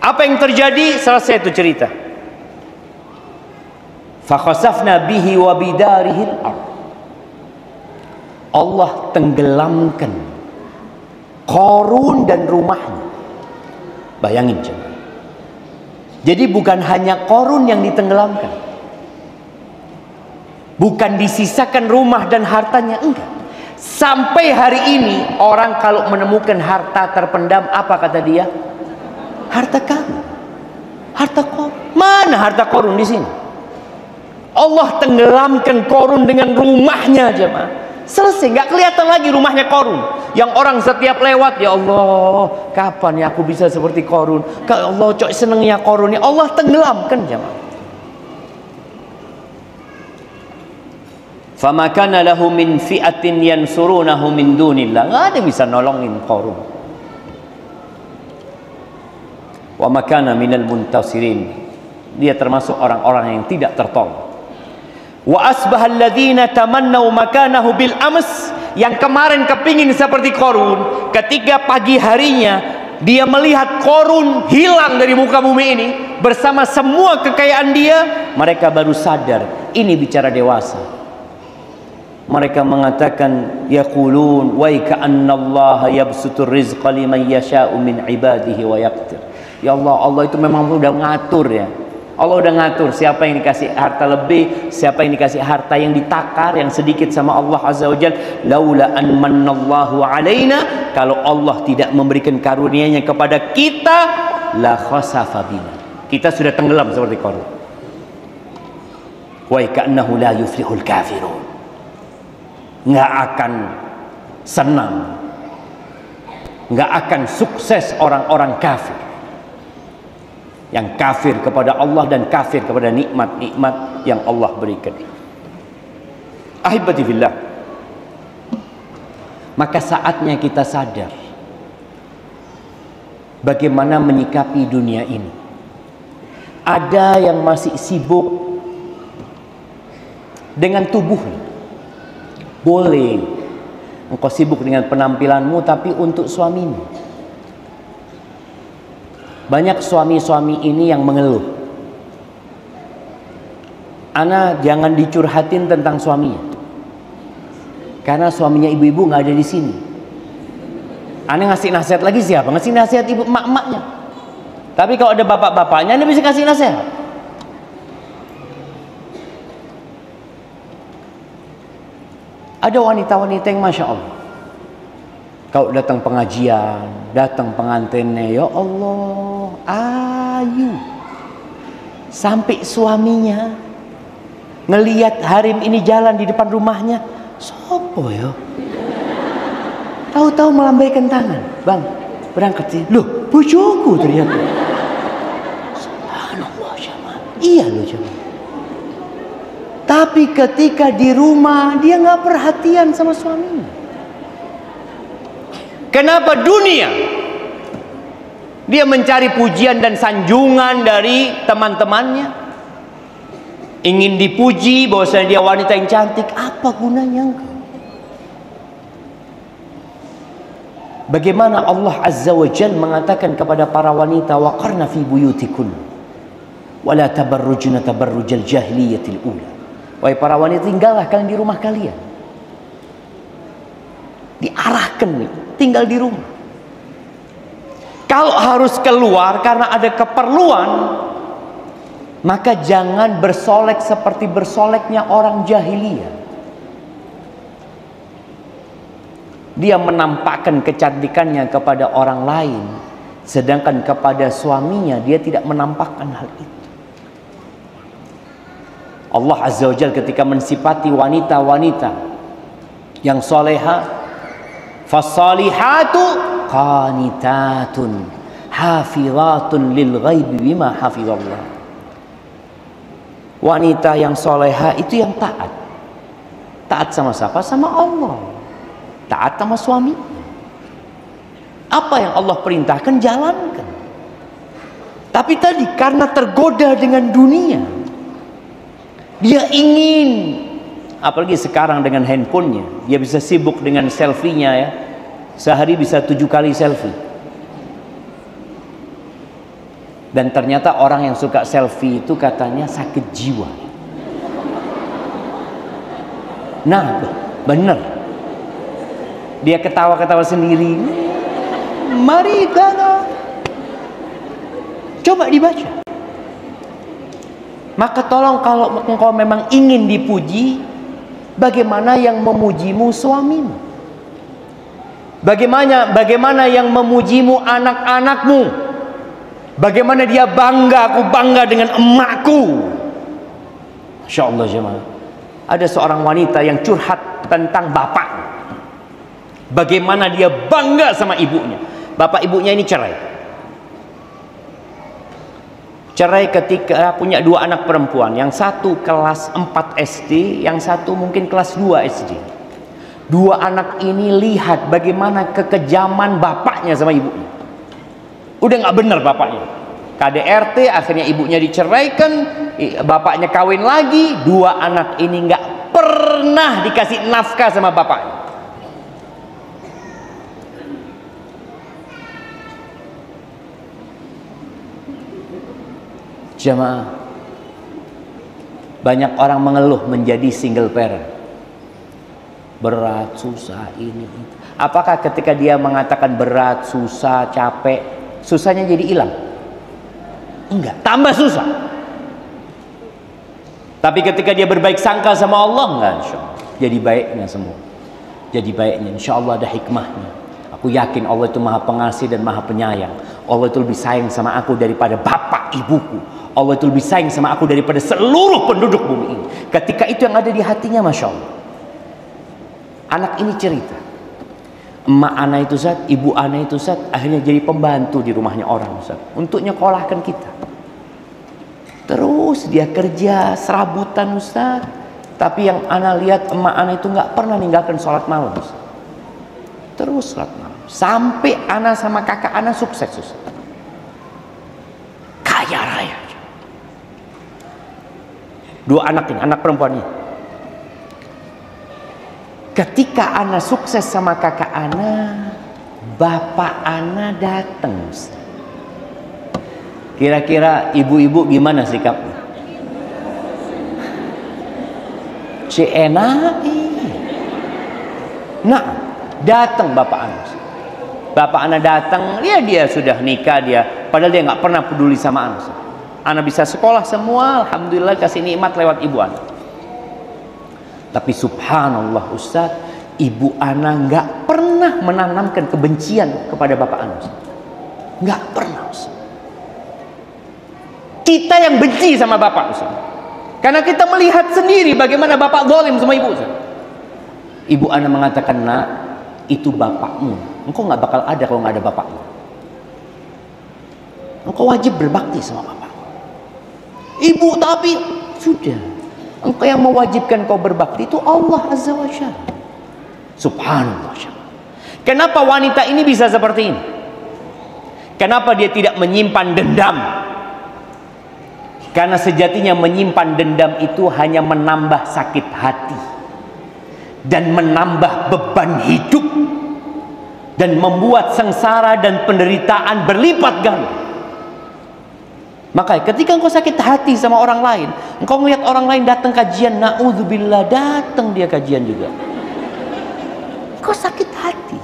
Apa yang terjadi? Selesai itu cerita. Fa khasafna bihi wa bidarihil ardh. Allah tenggelamkan Qarun dan rumahnya. Bayangin coba. Jadi bukan hanya Qarun yang ditenggelamkan, bukan disisakan rumah dan hartanya, enggak. Sampai hari ini orang kalau menemukan harta terpendam, apa kata dia? Harta kami, harta Qarun. Mana harta Qarun di sini? Allah tenggelamkan Qarun dengan rumahnya, jemaah. Selesai, nggak kelihatan lagi rumahnya Qarun. Yang orang setiap lewat, ya Allah, kapan ya aku bisa seperti Qarun? Ya Allah, cok senengnya Qarun. Ya Allah tenggelamkan, jemaah. Fama kana lahu min fi'atin yansurunahu min dunillah. Nggak ada yang bisa nolongin Qarun. Wa makana minal muntasirin. Dia termasuk orang-orang yang tidak tertolong. Wa asbahal ladzina tamannau makanahu bil ams, yang kemarin kepingin seperti Qarun, ketika pagi harinya dia melihat Qarun hilang dari muka bumi ini bersama semua kekayaan dia, mereka baru sadar ini bicara dewasa. Mereka mengatakan yaqulun wa ka'annallaha yabsutur rizqa liman yasha'u min ibadihi wa yaqtir. Ya Allah, Allah itu memang udah ngatur ya. Allah udah ngatur siapa yang dikasih harta lebih, siapa yang dikasih harta yang ditakar, yang sedikit sama Allah Azza wa Jalla. Laula an mannallahu alaina, kalau Allah tidak memberikan karunia-Nya kepada kita, la khasafa bina, kita sudah tenggelam seperti Qarun. Wa ka'annahu la yuflihul kafirun, nggak akan senang, nggak akan sukses orang-orang kafir, yang kafir kepada Allah dan kafir kepada nikmat-nikmat yang Allah berikan. Ahibati fillah, maka saatnya kita sadar bagaimana menyikapi dunia ini. Ada yang masih sibuk dengan tubuhnya. Boleh engkau sibuk dengan penampilanmu, tapi untuk suamimu. Banyak suami-suami ini yang mengeluh, ana jangan dicurhatin tentang suaminya, karena suaminya ibu-ibu nggak ada di sini. Aneh ngasih nasihat lagi siapa? Ngasih nasihat ibu emak-emaknya. Tapi kalau ada bapak-bapaknya, aneh bisa kasih nasihat. Ada wanita-wanita yang Masya Allah, kalau datang pengajian, datang pengantinnya, ya Allah, ayu. Sampai suaminya ngelihat Harim ini jalan di depan rumahnya, sopo ya? Tahu-tahu melambaikan tangan, bang, berangkat sih. Loh, bojoku ternyata. Subhanallah, jamaah. Iya loh jamaah. Tapi ketika di rumah dia nggak perhatian sama suaminya. Kenapa dunia? Dia mencari pujian dan sanjungan dari teman-temannya. Ingin dipuji bahwasanya dia wanita yang cantik. Apa gunanya engkau? Bagaimana Allah Azza wa Jal mengatakan kepada para wanita, waqarna fi buyutikun wala tabarrujna tabarrujal jahiliyatil ula. Wahai para wanita, tinggallah kalian di rumah kalian. Diarahkan nih, tinggal di rumah. Kalau harus keluar karena ada keperluan, maka jangan bersolek seperti bersoleknya orang jahiliyah. Dia menampakkan kecantikannya kepada orang lain, sedangkan kepada suaminya dia tidak menampakkan hal itu. Allah Azza wa Jalla ketika mensifati wanita-wanita yang soleha, fasalihatu qanitatun hafizatun lil ghaibi bima hafizallah. Wanita yang soleha itu yang taat. Taat sama siapa? Sama Allah. Taat sama suami. Apa yang Allah perintahkan jalankan. Tapi tadi karena tergoda dengan dunia, dia ingin, apalagi sekarang dengan handphonenya, dia bisa sibuk dengan selfie-nya ya. Sehari bisa 7 kali selfie. Dan ternyata orang yang suka selfie itu katanya sakit jiwa. Nah, bener. Dia ketawa-ketawa sendiri. Mari kita coba dibaca. Maka tolong kalau engkau memang ingin dipuji, bagaimana yang memujimu suamimu? Bagaimana yang memujimu anak-anakmu? Bagaimana dia bangga, aku bangga dengan emakku. Masya Allah jemaah. Ada seorang wanita yang curhat tentang bapak. Bagaimana dia bangga sama ibunya. Bapak ibunya ini cerai. Cerai ketika punya 2 anak perempuan. Yang satu kelas 4 SD, yang satu mungkin kelas 2 SD. 2 anak ini lihat bagaimana kekejaman bapaknya sama ibunya. Udah nggak bener bapaknya. KDRT, akhirnya ibunya diceraikan, bapaknya kawin lagi. 2 anak ini nggak pernah dikasih nafkah sama bapaknya. Jemaah, banyak orang mengeluh menjadi single parent. Berat, susah, ini itu. Apakah ketika dia mengatakan berat, susah, capek, susahnya jadi hilang? Enggak, tambah susah. Tapi ketika dia berbaik sangka sama Allah, enggak, insya Allah jadi baiknya semua. Jadi baiknya, insya Allah ada hikmahnya. Aku yakin Allah itu maha pengasih dan maha penyayang. Allah itu lebih sayang sama aku daripada bapak ibuku. Allah itu lebih sayang sama aku daripada seluruh penduduk bumi ini. Ketika itu yang ada di hatinya, Masya Allah. Anak ini cerita, emak anak itu Ustaz, ibu anak itu Ustaz, akhirnya jadi pembantu di rumahnya orang Ustaz, untuk nyekolahkan kita. Terus dia kerja serabutan Ustaz. Tapi yang anak lihat, emak anak itu nggak pernah ninggalkan sholat malam Ustaz. Terus sholat malam. Sampai anak sama kakak anak sukses Ustaz. Kaya raya. 2 anak ini, anak perempuan ini. Ketika anak sukses sama kakak anak, bapak anak datang. Kira-kira ibu-ibu gimana sikapnya? Nah, datang bapak anak. Bapak anak datang, dia sudah nikah dia, padahal dia nggak pernah peduli sama anak. Anak bisa sekolah semua, alhamdulillah kasih nikmat lewat ibu anak. Tapi subhanallah Ustaz, ibu anak nggak pernah menanamkan kebencian kepada bapak anak. Nggak pernah Ustaz. Kita yang benci sama bapak Ustaz. Karena kita melihat sendiri bagaimana bapak zalim sama ibu Ustaz. Ibu anak mengatakan, nak, itu bapakmu. Engkau nggak bakal ada kalau nggak ada bapakmu. Engkau wajib berbakti sama bapak. Ibu, tapi sudah. Engkau yang mewajibkan kau berbakti itu Allah Azza wa Jalla. Subhanallah. Kenapa wanita ini bisa seperti ini? Kenapa dia tidak menyimpan dendam? Karena sejatinya menyimpan dendam itu hanya menambah sakit hati dan menambah beban hidup dan membuat sengsara dan penderitaan berlipat ganda. Maka ketika engkau sakit hati sama orang lain, engkau melihat orang lain datang kajian, na'udzubillah, datang dia kajian juga, engkau sakit hati.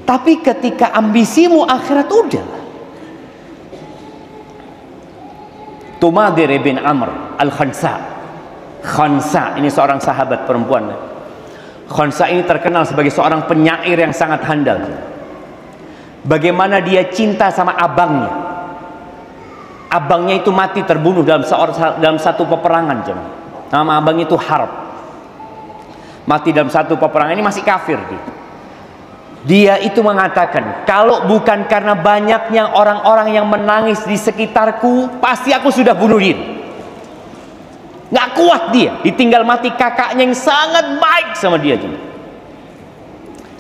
Tapi ketika ambisimu akhirat, udah. Tumadir bin Amr al-Khansa. Khansa ini seorang sahabat perempuan. Khansa ini terkenal sebagai seorang penyair yang sangat handal. Bagaimana dia cinta sama abangnya. Abangnya itu mati terbunuh dalam satu peperangan. Nama abangnya itu Harb. Mati dalam satu peperangan, ini masih kafir dia. Dia itu mengatakan, kalau bukan karena banyaknya orang-orang yang menangis di sekitarku, pasti aku sudah bunuh diri. Nggak kuat dia, ditinggal mati kakaknya yang sangat baik sama dia.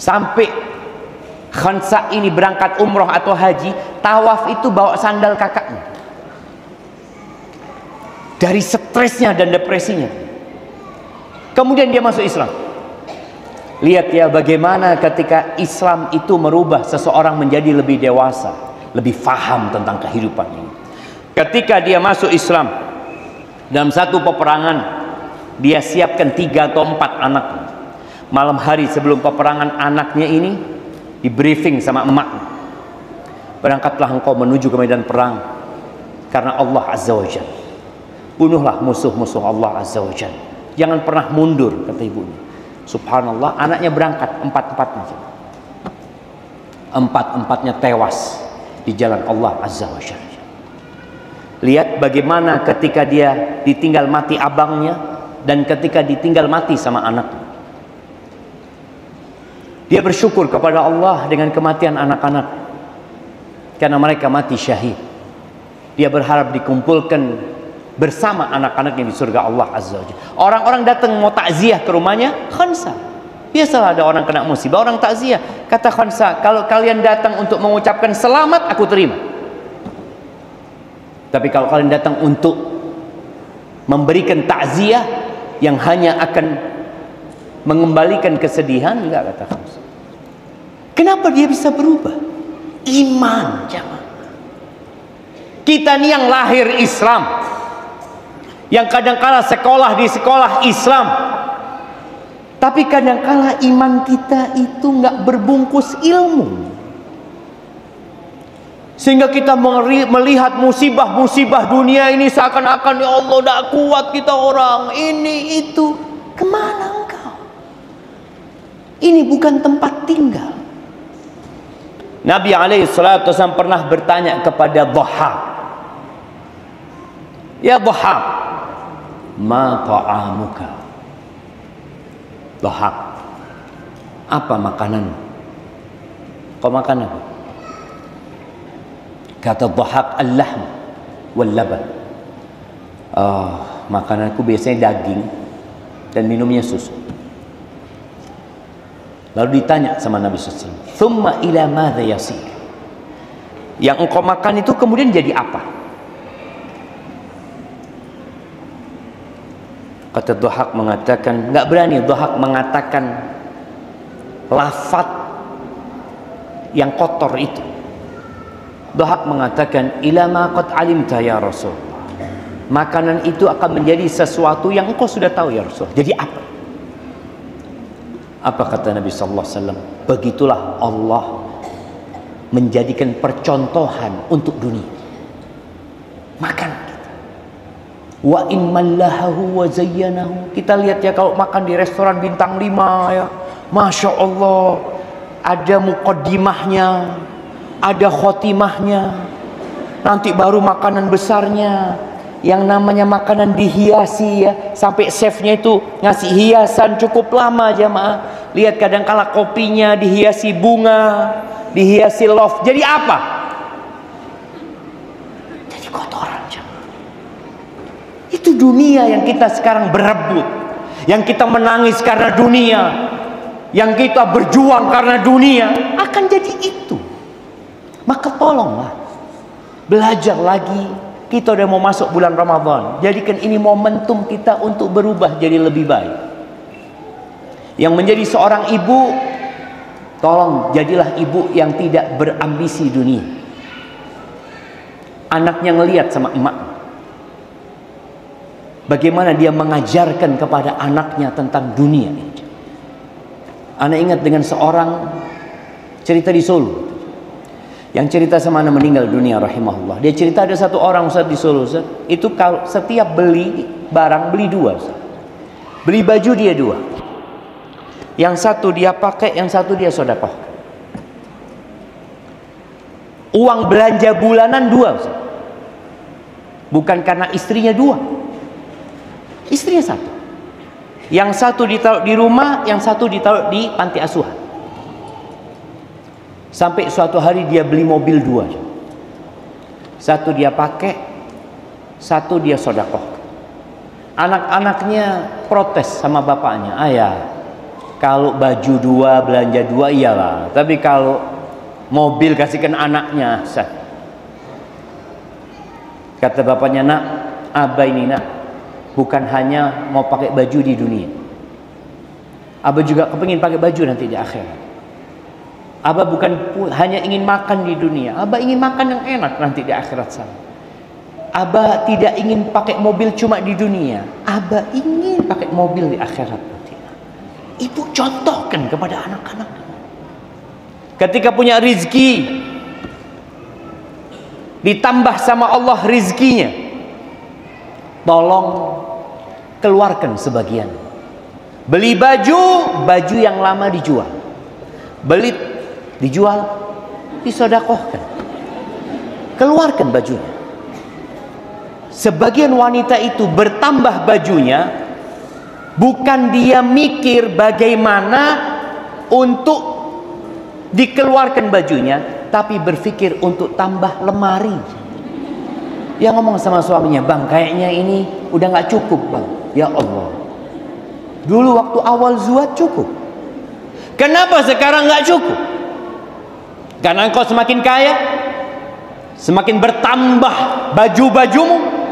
Sampai Khansa ini berangkat umroh atau haji, tawaf itu bawa sandal kakaknya. Dari stresnya dan depresinya. Kemudian dia masuk Islam. Lihat ya bagaimana ketika Islam itu merubah seseorang menjadi lebih dewasa, lebih faham tentang kehidupan ini. Ketika dia masuk Islam, dalam satu peperangan dia siapkan 3 atau 4 anak. Malam hari sebelum peperangan, anaknya ini di briefing sama emaknya. Berangkatlah engkau menuju ke medan perang karena Allah Azza wa Jalla. Bunuhlah musuh-musuh Allah Azza wa Jalla. Jangan pernah mundur, kata ibunya. Subhanallah, anaknya berangkat, 4-4-nya. 4-4-nya tewas di jalan Allah Azza wa Jalla. Lihat bagaimana ketika dia ditinggal mati abangnya dan ketika ditinggal mati sama anaknya. Dia bersyukur kepada Allah dengan kematian anak-anak karena mereka mati syahid. Dia berharap dikumpulkan bersama anak-anaknya di surga Allah Azza wa Jalla. Orang-orang datang mau takziah ke rumahnya Khansa. Biasalah ada orang kena musibah, orang takziah. Kata Khansa, kalau kalian datang untuk mengucapkan selamat, aku terima. Tapi kalau kalian datang untuk memberikan takziah yang hanya akan mengembalikan kesedihan, enggak, kata Khansa. Kenapa dia bisa berubah? Iman, jamaah. Kita nih yang lahir Islam, yang kadangkala sekolah di sekolah Islam, tapi kadangkala iman kita itu nggak berbungkus ilmu, sehingga kita melihat musibah-musibah dunia ini seakan-akan ya Allah tidak kuat kita orang ini itu. Kemana engkau? Ini bukan tempat tinggal. Nabi SAW pernah bertanya kepada Dhahhak, ya Dhahhak, ma ta'amuka? Dhahhak, apa makanan? Kau makan apa? Kata Dhahhak, al-lahm wal laban. Makananku biasanya daging dan minumnya susu. Lalu ditanya sama Nabi SAW, thumma ila madza yasir? Yang engkau makan itu kemudian jadi apa? Kata Dhahhak mengatakan, nggak berani Dhahhak mengatakan lafaz yang kotor itu. Dhahhak mengatakan, ila ma qad alimta ya Rasul. Makanan itu akan menjadi sesuatu yang engkau sudah tahu ya Rasul. Jadi apa? Apa kata Nabi sallallahu alaihi wasallam? Begitulah Allah menjadikan percontohan untuk dunia. Makan kita. Wa in mallahahu wa zayyanahu. Kita lihat ya kalau makan di restoran bintang 5 ya, Masya Allah, ada muqaddimahnya, ada khotimahnya, nanti baru makanan besarnya. Yang namanya makanan dihiasi ya, sampai chefnya itu ngasih hiasan cukup lama jamaah. Lihat kadang-kala kopinya dihiasi bunga, dihiasi love. Jadi apa? Jadi kotoran jamaah. Itu dunia yang kita sekarang berebut, yang kita menangis karena dunia, yang kita berjuang karena dunia, akan jadi itu. Maka tolonglah belajar lagi. Kita udah mau masuk bulan Ramadan, jadikan ini momentum kita untuk berubah jadi lebih baik. Yang menjadi seorang ibu, tolong jadilah ibu yang tidak berambisi dunia. Anaknya ngelihat sama emak, bagaimana dia mengajarkan kepada anaknya tentang dunia. Anak ingat dengan seorang cerita di Solo, yang cerita sama anak meninggal dunia rahimahullah. Dia cerita ada satu orang Ustaz di Solo, Ustaz, itu kalau setiap beli barang beli 2, Ustaz. Beli baju dia 2. Yang satu dia pakai, yang satu dia sedekah. Uang belanja bulanan 2, Ustaz. Bukan karena istrinya 2. Istrinya 1. Yang satu ditaruh di rumah, yang satu ditaruh di panti asuhan. Sampai suatu hari dia beli mobil 2. Satu dia pakai, satu dia sedekah. Anak-anaknya protes sama bapaknya, ayah, kalau baju 2, belanja 2 iyalah, tapi kalau mobil kasihkan anaknya. Kata bapaknya, nak, abah ini nak, bukan hanya mau pakai baju di dunia, abah juga kepingin pakai baju nanti di akhirat. Abah bukan hanya ingin makan di dunia, abah ingin makan yang enak nanti di akhirat sana. Abah tidak ingin pakai mobil cuma di dunia, abah ingin pakai mobil di akhirat nanti. Ibu contohkan kepada anak-anak. Ketika punya rizki, ditambah sama Allah rizkinya, tolong keluarkan sebagian. Beli baju, baju yang lama dijual. Beli dijual, disedekahkan. Keluarkan bajunya. Sebagian wanita itu bertambah bajunya, bukan dia mikir bagaimana untuk dikeluarkan bajunya, tapi berpikir untuk tambah lemari. Dia ngomong sama suaminya, bang, kayaknya ini udah gak cukup bang. Ya Allah, dulu waktu awal zuat cukup, kenapa sekarang gak cukup? Karena engkau semakin kaya, semakin bertambah baju-bajumu.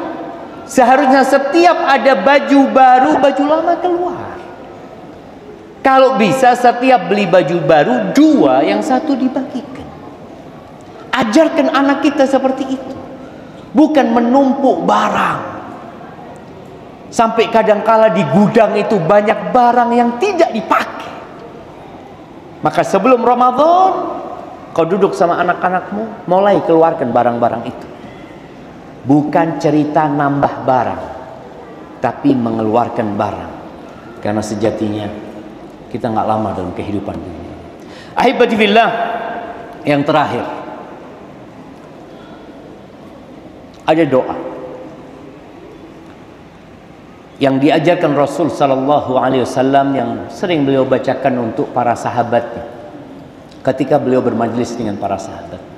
Seharusnya setiap ada baju baru, baju lama keluar. Kalau bisa setiap beli baju baru 2, yang 1 dibagikan. Ajarkan anak kita seperti itu. Bukan menumpuk barang. Sampai kadangkala di gudang itu banyak barang yang tidak dipakai. Maka sebelum Ramadan, kau duduk sama anak-anakmu, mulai keluarkan barang-barang itu. Bukan cerita nambah barang, tapi mengeluarkan barang. Karena sejatinya kita nggak lama dalam kehidupan ini. Ahibati fillah, yang terakhir, ada doa yang diajarkan Rasul Sallallahu Alaihi Wasallam, yang sering beliau bacakan untuk para sahabatnya ketika beliau bermajlis dengan para sahabat.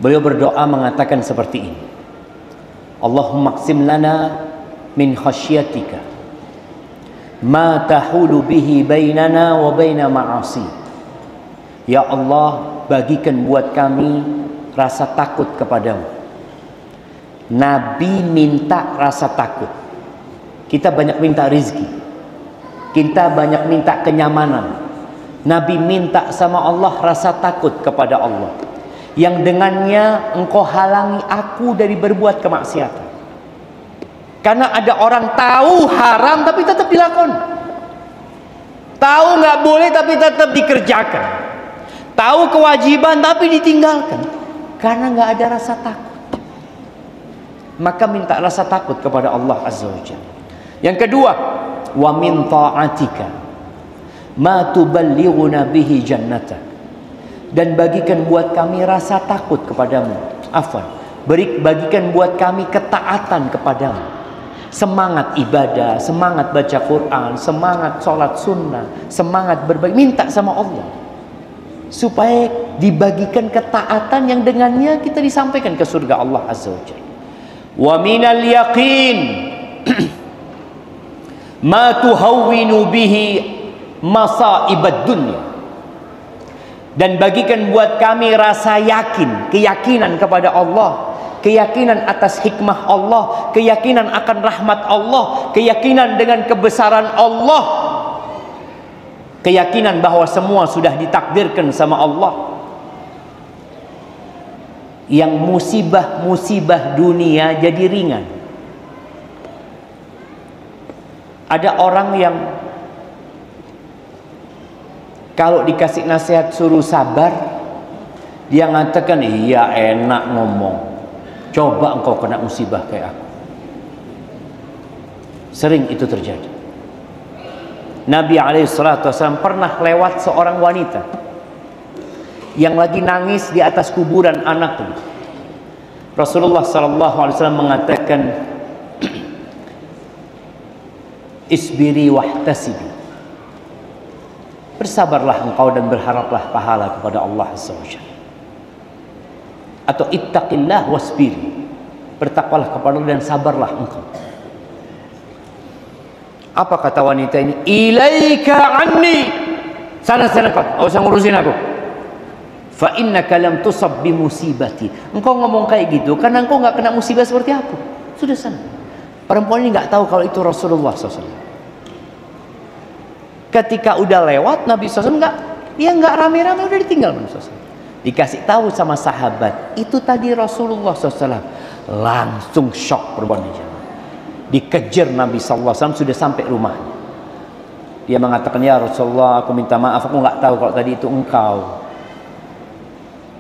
Beliau berdoa mengatakan seperti ini, Allahumma qsim lana min khasyatika ma tahulu bihi bainana wa baina ma'asi. Ya Allah, bagikan buat kami rasa takut kepadamu. Nabi minta rasa takut. Kita banyak minta rizki, kita banyak minta kenyamanan. Nabi minta sama Allah rasa takut kepada Allah, yang dengannya engkau halangi aku dari berbuat kemaksiatan. Karena ada orang tahu haram tapi tetap dilakukan, tahu nggak boleh tapi tetap dikerjakan. Tahu kewajiban tapi ditinggalkan karena nggak ada rasa takut. Maka minta rasa takut kepada Allah Azza wa Jalla. Yang kedua, wa min ta'atika ma tuballighuna bihi jannatak. Dan bagikan buat kami rasa takut kepadamu. Bagikan buat kami ketaatan kepadamu. Semangat ibadah, semangat baca Quran, semangat sholat sunnah, semangat berbagi. Minta sama Allah supaya dibagikan ketaatan yang dengannya kita disampaikan ke surga Allah Azza wa Jalla. Wa minal yaqin ma tuhawwinu bihi masaibad dunya. Dan bagikan buat kami rasa yakin, keyakinan kepada Allah, keyakinan atas hikmah Allah, keyakinan akan rahmat Allah, keyakinan dengan kebesaran Allah, keyakinan bahwa semua sudah ditakdirkan sama Allah. Yang musibah-musibah dunia jadi ringan. Ada orang yang kalau dikasih nasihat suruh sabar, dia mengatakan, iya enak ngomong, coba engkau kena musibah kayak aku. Sering itu terjadi. Nabi SAW pernah lewat seorang wanita yang lagi nangis di atas kuburan anaknya. Rasulullah SAW mengatakan, isbiri wahtasibi, bersabarlah engkau dan berharaplah pahala kepada Allah Azza wa Jalla. Atau ittaqillah wasbiri, bertakwalah kepada Allah dan sabarlah engkau. Apa kata wanita ini? Ilaika anni, sana kau, enggak usah ngurusin aku. Fa innaka lam tusab bi musibati. Engkau ngomong kayak gitu karena engkau enggak kena musibah seperti aku. Sudah sana. Perempuan ini enggak tahu kalau itu Rasulullah SAW. Ketika udah lewat, Nabi SAW enggak rame-rame, udah ditinggal Nabi SAW. Dikasih tahu sama sahabat, itu tadi Rasulullah SAW. Langsung shock perempuan ini. Dikejar Nabi SAW sudah sampai rumahnya. Dia mengatakan, ya Rasulullah, aku minta maaf, aku enggak tahu kalau tadi itu engkau.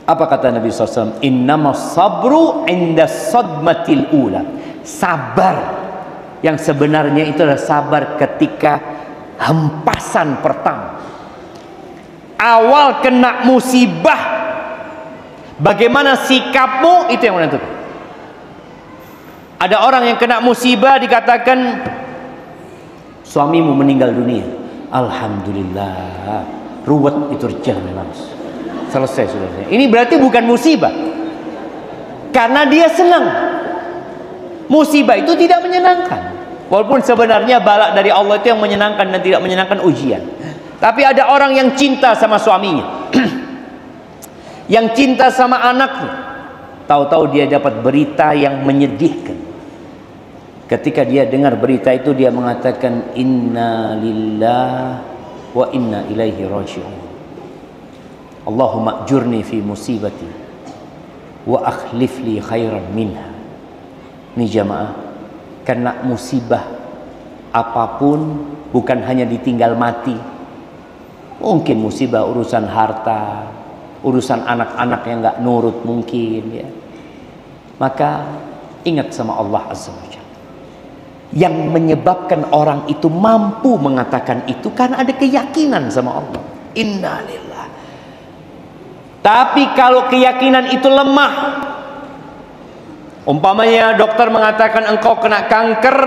Apa kata Nabi SAW? Innamas sabru inda sadmatil ula. Sabar yang sebenarnya itu adalah sabar ketika hempasan pertama. Awal kena musibah, bagaimana sikapmu itu yang menentukan. Ada orang yang kena musibah dikatakan suamimu meninggal dunia. Alhamdulillah, ruwet itu jalan selesai sudah. Ini berarti bukan musibah, karena dia senang. Musibah itu tidak menyenangkan, walaupun sebenarnya bala dari Allah itu yang menyenangkan dan tidak menyenangkan ujian. Tapi ada orang yang cinta sama suaminya, yang cinta sama anaknya, tahu-tahu dia dapat berita yang menyedihkan. Ketika dia dengar berita itu, dia mengatakan inna lillahi wa inna ilaihi raji'un. Allahumma ajurni fi musibati wa akhlif li khairan minha. Ini jamaah, kena musibah apapun bukan hanya ditinggal mati. Mungkin musibah urusan harta, urusan anak-anak yang nggak nurut mungkin ya. Maka ingat sama Allah Azza wa Jalla. Yang menyebabkan orang itu mampu mengatakan itu karena ada keyakinan sama Allah. Innalillahi. Tapi kalau keyakinan itu lemah, umpamanya dokter mengatakan engkau kena kanker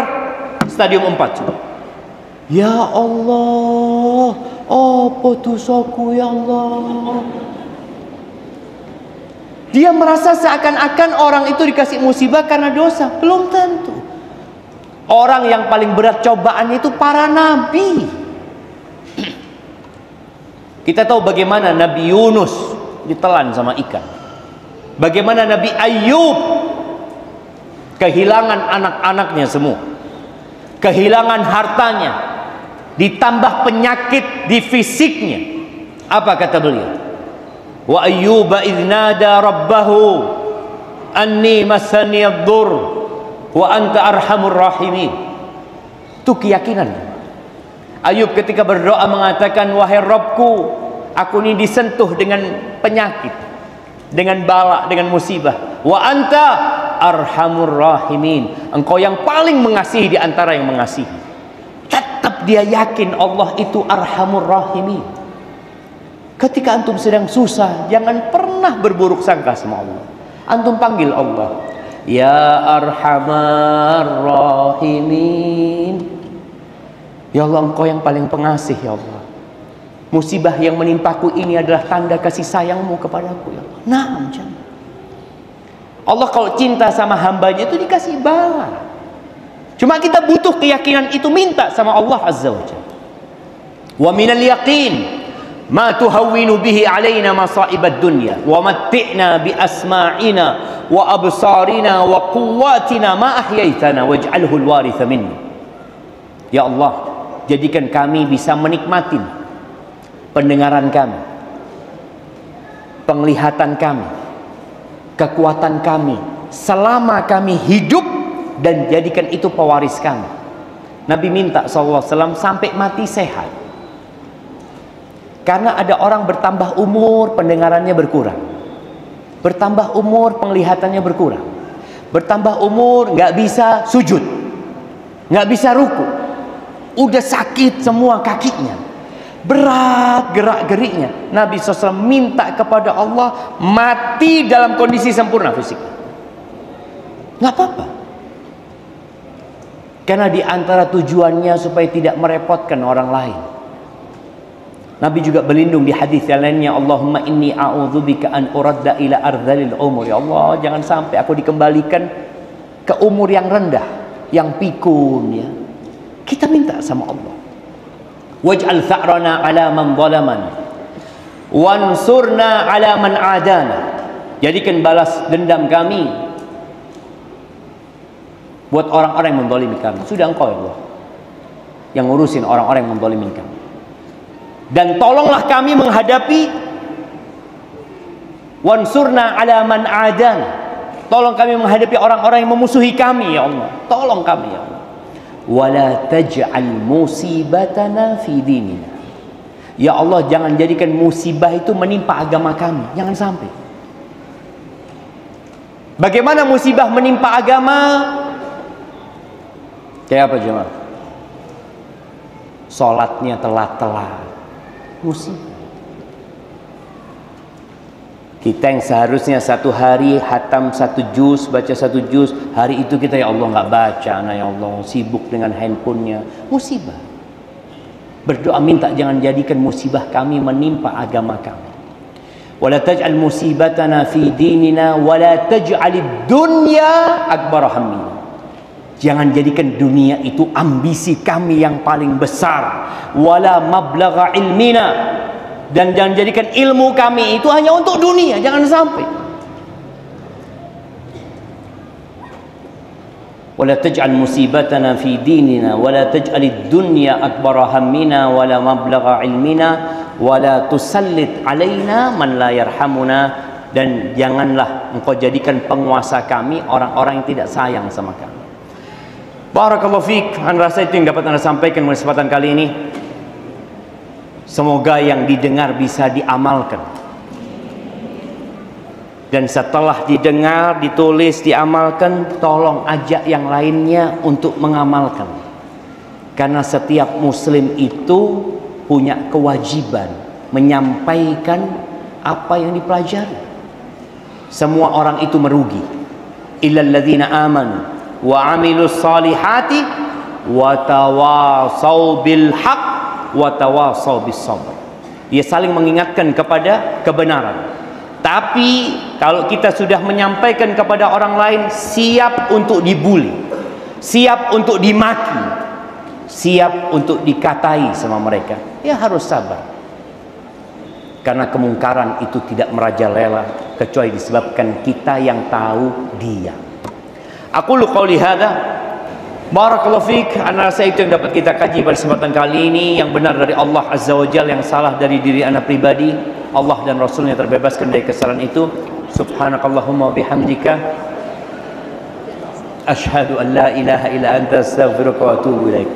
stadium 4. Ya Allah, apa dosaku ya Allah? Dia merasa seakan-akan orang itu dikasih musibah karena dosa. Belum tentu. Orang yang paling berat cobaannya itu para nabi. Kita tahu bagaimana Nabi Yunus ditelan sama ikan. Bagaimana Nabi Ayub kehilangan anak-anaknya semua, kehilangan hartanya, ditambah penyakit di fisiknya. Apa kata beliau? Wa ayyuba idnada rabbahu anni masani ad-dur wa anta arhamur rahimin. Itu keyakinan Ayub ketika berdoa mengatakan, wahai Rabbku, Aku ini disentuh dengan penyakit, dengan bala, dengan musibah. Wa anta arhamur rahimin. Engkau yang paling mengasihi di antara yang mengasihi. Tetap dia yakin Allah itu arhamur rahimin. Ketika antum sedang susah, jangan pernah berburuk sangka sama Allah. Antum panggil Allah, ya arhamar rahimin. Ya Allah, engkau yang paling pengasih ya Allah. Musibah yang menimpaku ini adalah tanda kasih sayangmu kepadaku ya Allah. Naam, jangan. Allah kalau cinta sama hambanya itu dikasih bala. Cuma kita butuh keyakinan itu, minta sama Allah Azza wa Jalla. Wa minal yaqin ma tuhawwinu bihi alaina masa'ibad dunya wa matti'na bi asma'ina wa absarina wa quwwatina ma ahyaitana waj'alhu al-waritha minna. Ya Allah, jadikan kami bisa menikmati pendengaran kami, penglihatan kami, kekuatan kami selama kami hidup, dan jadikan itu pewaris kami. Nabi minta SAW sampai mati sehat. Karena ada orang bertambah umur pendengarannya berkurang, bertambah umur penglihatannya berkurang, bertambah umur nggak bisa sujud, nggak bisa ruku, udah sakit semua kakinya, berat gerak-geriknya. Nabi SAW minta kepada Allah mati dalam kondisi sempurna fisik. Nggak apa-apa. Karena di antara tujuannya supaya tidak merepotkan orang lain. Nabi juga berlindung di hadis yang lainnya, Allahumma inni a'udzubika an uradda ila ardhalil umur. Ya Allah, jangan sampai aku dikembalikan ke umur yang rendah, yang pikun ya. Kita minta sama Allah. Waj'al tha'rana ala man zalamana wansurna ala man adana. Jadikan balas dendam kami buat orang-orang yang menzalimi kami. Sudah engkau ya Allah yang ngurusin orang-orang yang menzalimi kami. Dan tolonglah kami menghadapi wansurna ala man adana. Tolong kami menghadapi orang-orang yang memusuhi kami ya Allah. Tolong kami ya Allah. Wala taj'al musibatana fi dinina. Ya Allah, jangan jadikan musibah itu menimpa agama kami. Jangan sampai. Bagaimana musibah menimpa agama? Kayak apa jemaah? Salatnya telat-telat. Musibah. Kita yang seharusnya satu hari hatam satu juz, baca satu juz, hari itu kita ya Allah nggak baca, nah ya Allah sibuk dengan handphonenya. Musibah. Berdoa minta jangan jadikan musibah kami menimpa agama kami. Wala taj'al musibatana fi dinina wala taj'alid dunya akbar hammina. Jangan jadikan dunia itu ambisi kami yang paling besar. Wala mablagha ilmina. Dan jangan jadikan ilmu kami itu hanya untuk dunia. Jangan sampai. Wala taj'al musibatana fi dinina wala taj'alid dunya akbar hammina wala mablagha ilmina wala tusallit alaina man la yarhamuna. Dan janganlah engkau jadikan penguasa kami orang-orang yang tidak sayang sama kami. Barakallahu fiik. Anda rasa itu yang dapat Anda sampaikan pada kesempatan kali ini. Semoga yang didengar bisa diamalkan. Dan setelah didengar, ditulis, diamalkan, tolong ajak yang lainnya untuk mengamalkan. Karena setiap muslim itu punya kewajiban menyampaikan apa yang dipelajari. Semua orang itu merugi. Illal ladzina amanu wa amilus salihati wa tawasau bil haq wa tawasau bis sabr. Dia saling mengingatkan kepada kebenaran. Tapi kalau kita sudah menyampaikan kepada orang lain, siap untuk dibuli, siap untuk dimaki, siap untuk dikatai sama mereka, ya harus sabar. Karena kemungkaran itu tidak merajalela kecuali disebabkan kita yang tahu dia. Aku lu qauli hadza. Barakallahu fiik. Ana rasa itu yang dapat kita kaji pada kesempatan kali ini, yang benar dari Allah Azza wa Jalla, yang salah dari diri ana pribadi. Allah dan Rasulnya terbebaskan dari kesalahan itu. Subhanakallahumma bihamdika asyhadu an la ilaha illa anta astaghfiruka wa atubu ilaik.